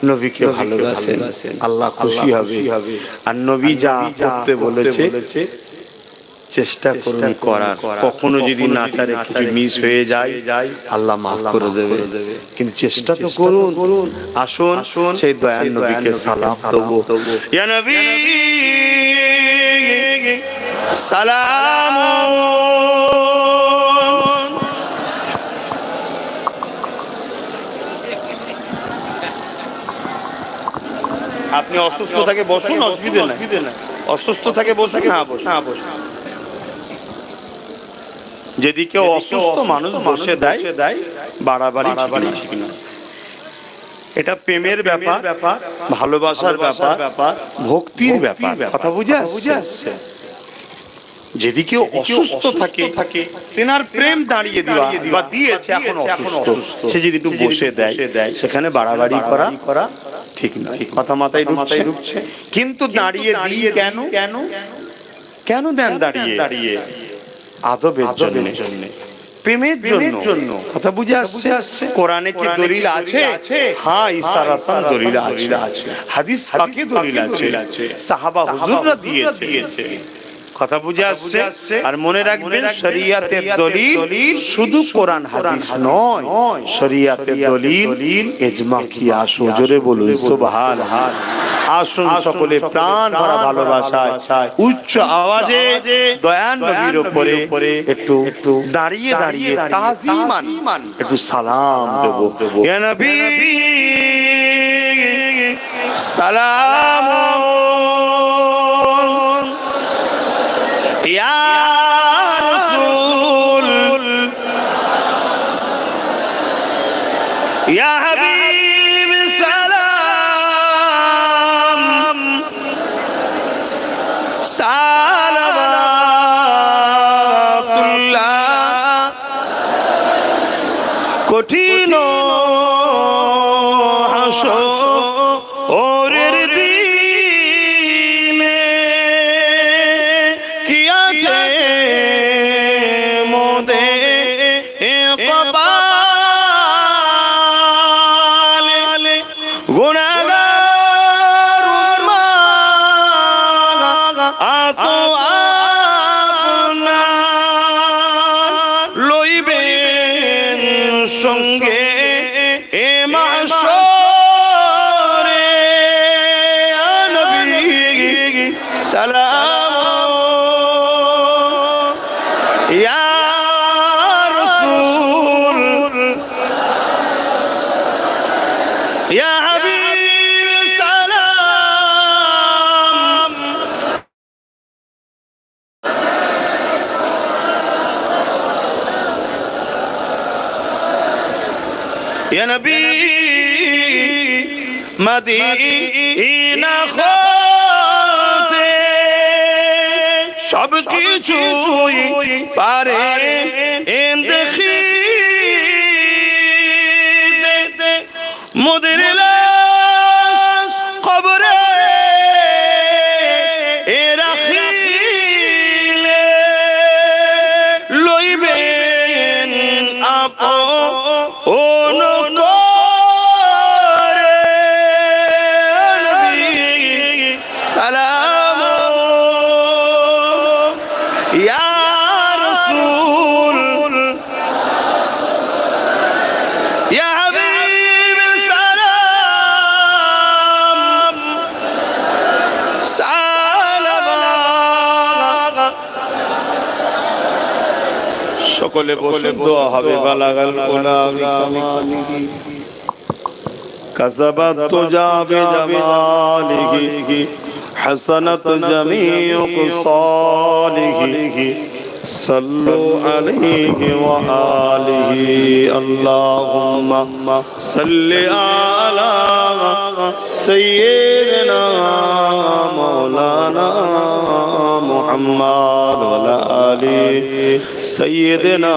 নবীকে ভালোবাসেন, আল্লাহ খুশি হবে। আর নবী যা করতে বলেছে চেষ্টা করুন করার, কখনো যদি নাচারে কিছু মিস হয়ে যায় আল্লাহ মাফ করে দেবে, কিন্তু চেষ্টা তো করুন। আসুন সেই দয়ার নবীকে সালাম দেবো, ইয়া নবী সালাম। আপনি অসুস্থ থাকে বসুন, অসুবিধা নাই, অসুস্থ থাকে বসুন, হ্যাঁ বসুন। যদি কেউ অসুস্থ মানুষ বসে দেয় বাড়াবাড়ি ঠিক না। এটা প্রেমের ব্যাপার, ভালোবাসার ব্যাপার, ভক্তির ব্যাপার, কথা বুঝে আসছে। যদি কেউ অসুস্থ থাকে তেনার প্রেম দাঁড়িয়ে দেওয়া বা দিয়েছে এখন অসুস্থ, সে যদি একটু বসে দেয় সেখানে বাড়াবাড়ি করা ঠিক না, কথা মাথায় ঢুকছে। কিন্তু দাঁড়িয়ে দিয়ে কেন কেন কেন দেন দাঁড়িয়ে? আদবের জন্য, প্রেমের জন্য। কথা বুঝে আসছে? কোরআনে কি দলিল আছে? হ্যাঁ, ইশারাতান দলিল আছে, হাদিস পাকে দলিল আছে, সাহাবা হুজুররা দিয়েছে। কথা বুঝে আসছে? আর মনে রাখবেন, শরিয়াতের দলিল শুধু কোরআন হাদিস নয়, শরিয়াতের দলিল ইজমা কিয়াস। জোরে বলুন সুবহানাল্লাহ। আসুন সকলে প্রাণ ভরা ভালোবাসায় উচ্চ আওয়াজে দয়ান নবীর উপরে একটু দাঁড়িয়ে দাঁড়িয়ে তাজিমান একটু সালাম দেব। ইয়া নবী সালাম, ইয়া রাসূল, ইয়া হাবিব সালাম, সালাওয়াতুল্লাহ। কঠিন হাসরের দিনে কি আছে মোদের কপালে, গুনাহগার আত আপনার লইবেন সঙ্গে এ মাহশরে। নবী সালাম, ইয়া রাসূল, ইয়া হাবিব সালাম। ইয়া নবী মদিনা হতে সব কিছুই পারে দেখিতে, মোদের লাশ কবরে রাখিলে লইবেন আপন করে। নবী সালাম, ইয়া রাসূল, ইয়া হাবিব সালাম, সালাওয়াত। সকলে বসে দোয়া হবে। বালাগাল উলামি কাসাবাত তুজাবি জামালিহি হাসানাত জামিউ সালিহি সাল্লু আলাইহি ওয়া আলিহি। আল্লাহুম্মা সাল্লি আলা সাইয়্যিদিনা মাওলানা মুহাম্মদ ওয়া আলা আলি সাইয়্যিদিনা।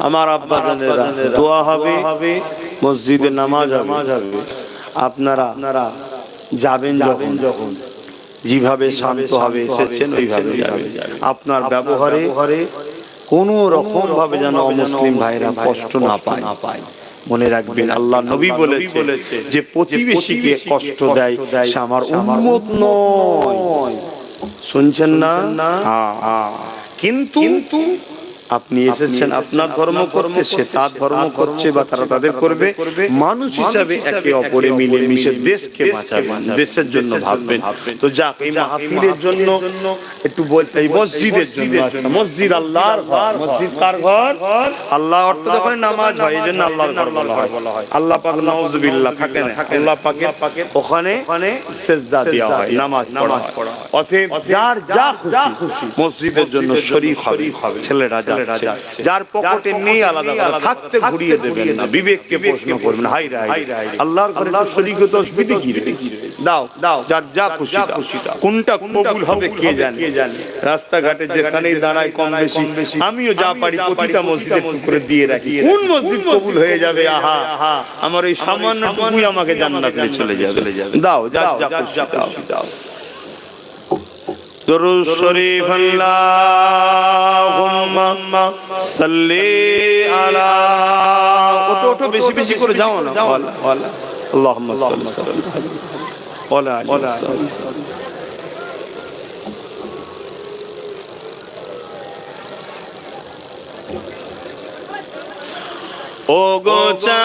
আমার আব্বা জানেরা দোয়া হবে, মসজিদে নামাজ হবে। আপনারা যাবেন যখন যেভাবে শান্ত ভাবে এসেছেন ওইভাবে যাবেন। আপনার ব্যবহারে কোনো রকম ভাবে যেন অমুসলিম ভাইরা কষ্ট না পায়। মনে রাখবেন, আল্লাহ নবী বলেছে যে প্রতিবেশীকে কষ্ট দেয় সে আমার উম্মত নয়। শুনছেন না? কিন্তু আপনি এসেছেন আপনার ধর্ম করতে, সে তার ধর্ম করছে বা তারা তাদের করবে। মানুষ হিসাবে একে অপরে মিলে মিশে দেশকে বাঁচাবেন, দেশের জন্য ভাববেন। তো যাক, এই মাহফিলের জন্য একটু বলতে, এই মসজিদের জন্য। মসজিদ আল্লাহর ঘর। মসজিদ কার ঘর? আল্লাহ অর্থ যখন নামাজ হয়, এই জন্য আল্লাহর ঘর বলা হয়। আল্লাহ পাক নাউজুবিল্লাহ থাকেন, আল্লাহ পাকের ওখানে সিজদা দেওয়া হয়, নামাজ পড়া হয়। অতএব যার যা খুশি মসজিদের জন্য শরীক হবে, ছেলেরা ছেলেরা যাচ্ছে, যার পকেটে নেই আলাদা আলাদা থাকতে ঘুরিয়ে দেবেন না, বিবেককে প্রশ্ন করবেন, হাই রে আল্লাহর ঘরে শরীকে তসবিহ কি রে, দাও দাও, যার যা খুশি দাও, কোনটা কবুল হবে কে জানে। রাস্তাঘাটে যেখানেই দাঁড়ায় কম বেশি আমিও যা পারি প্রতিটা মসজিদে একটু করে দিয়ে রাখি, কোন মসজিদ কবুল হয়ে যাবে, আহা আমার এই সামান্য টুকুই আমাকে জান্নাতে চলে যাবে, দাও যাও যাও দাও। দরুদ শরীফ আল্লাহুম্মা সাল্লি আলা, ওটো বেশি বেশি করে যাও না, আল্লাহুম্মা সাল্লি আলা ও গো চা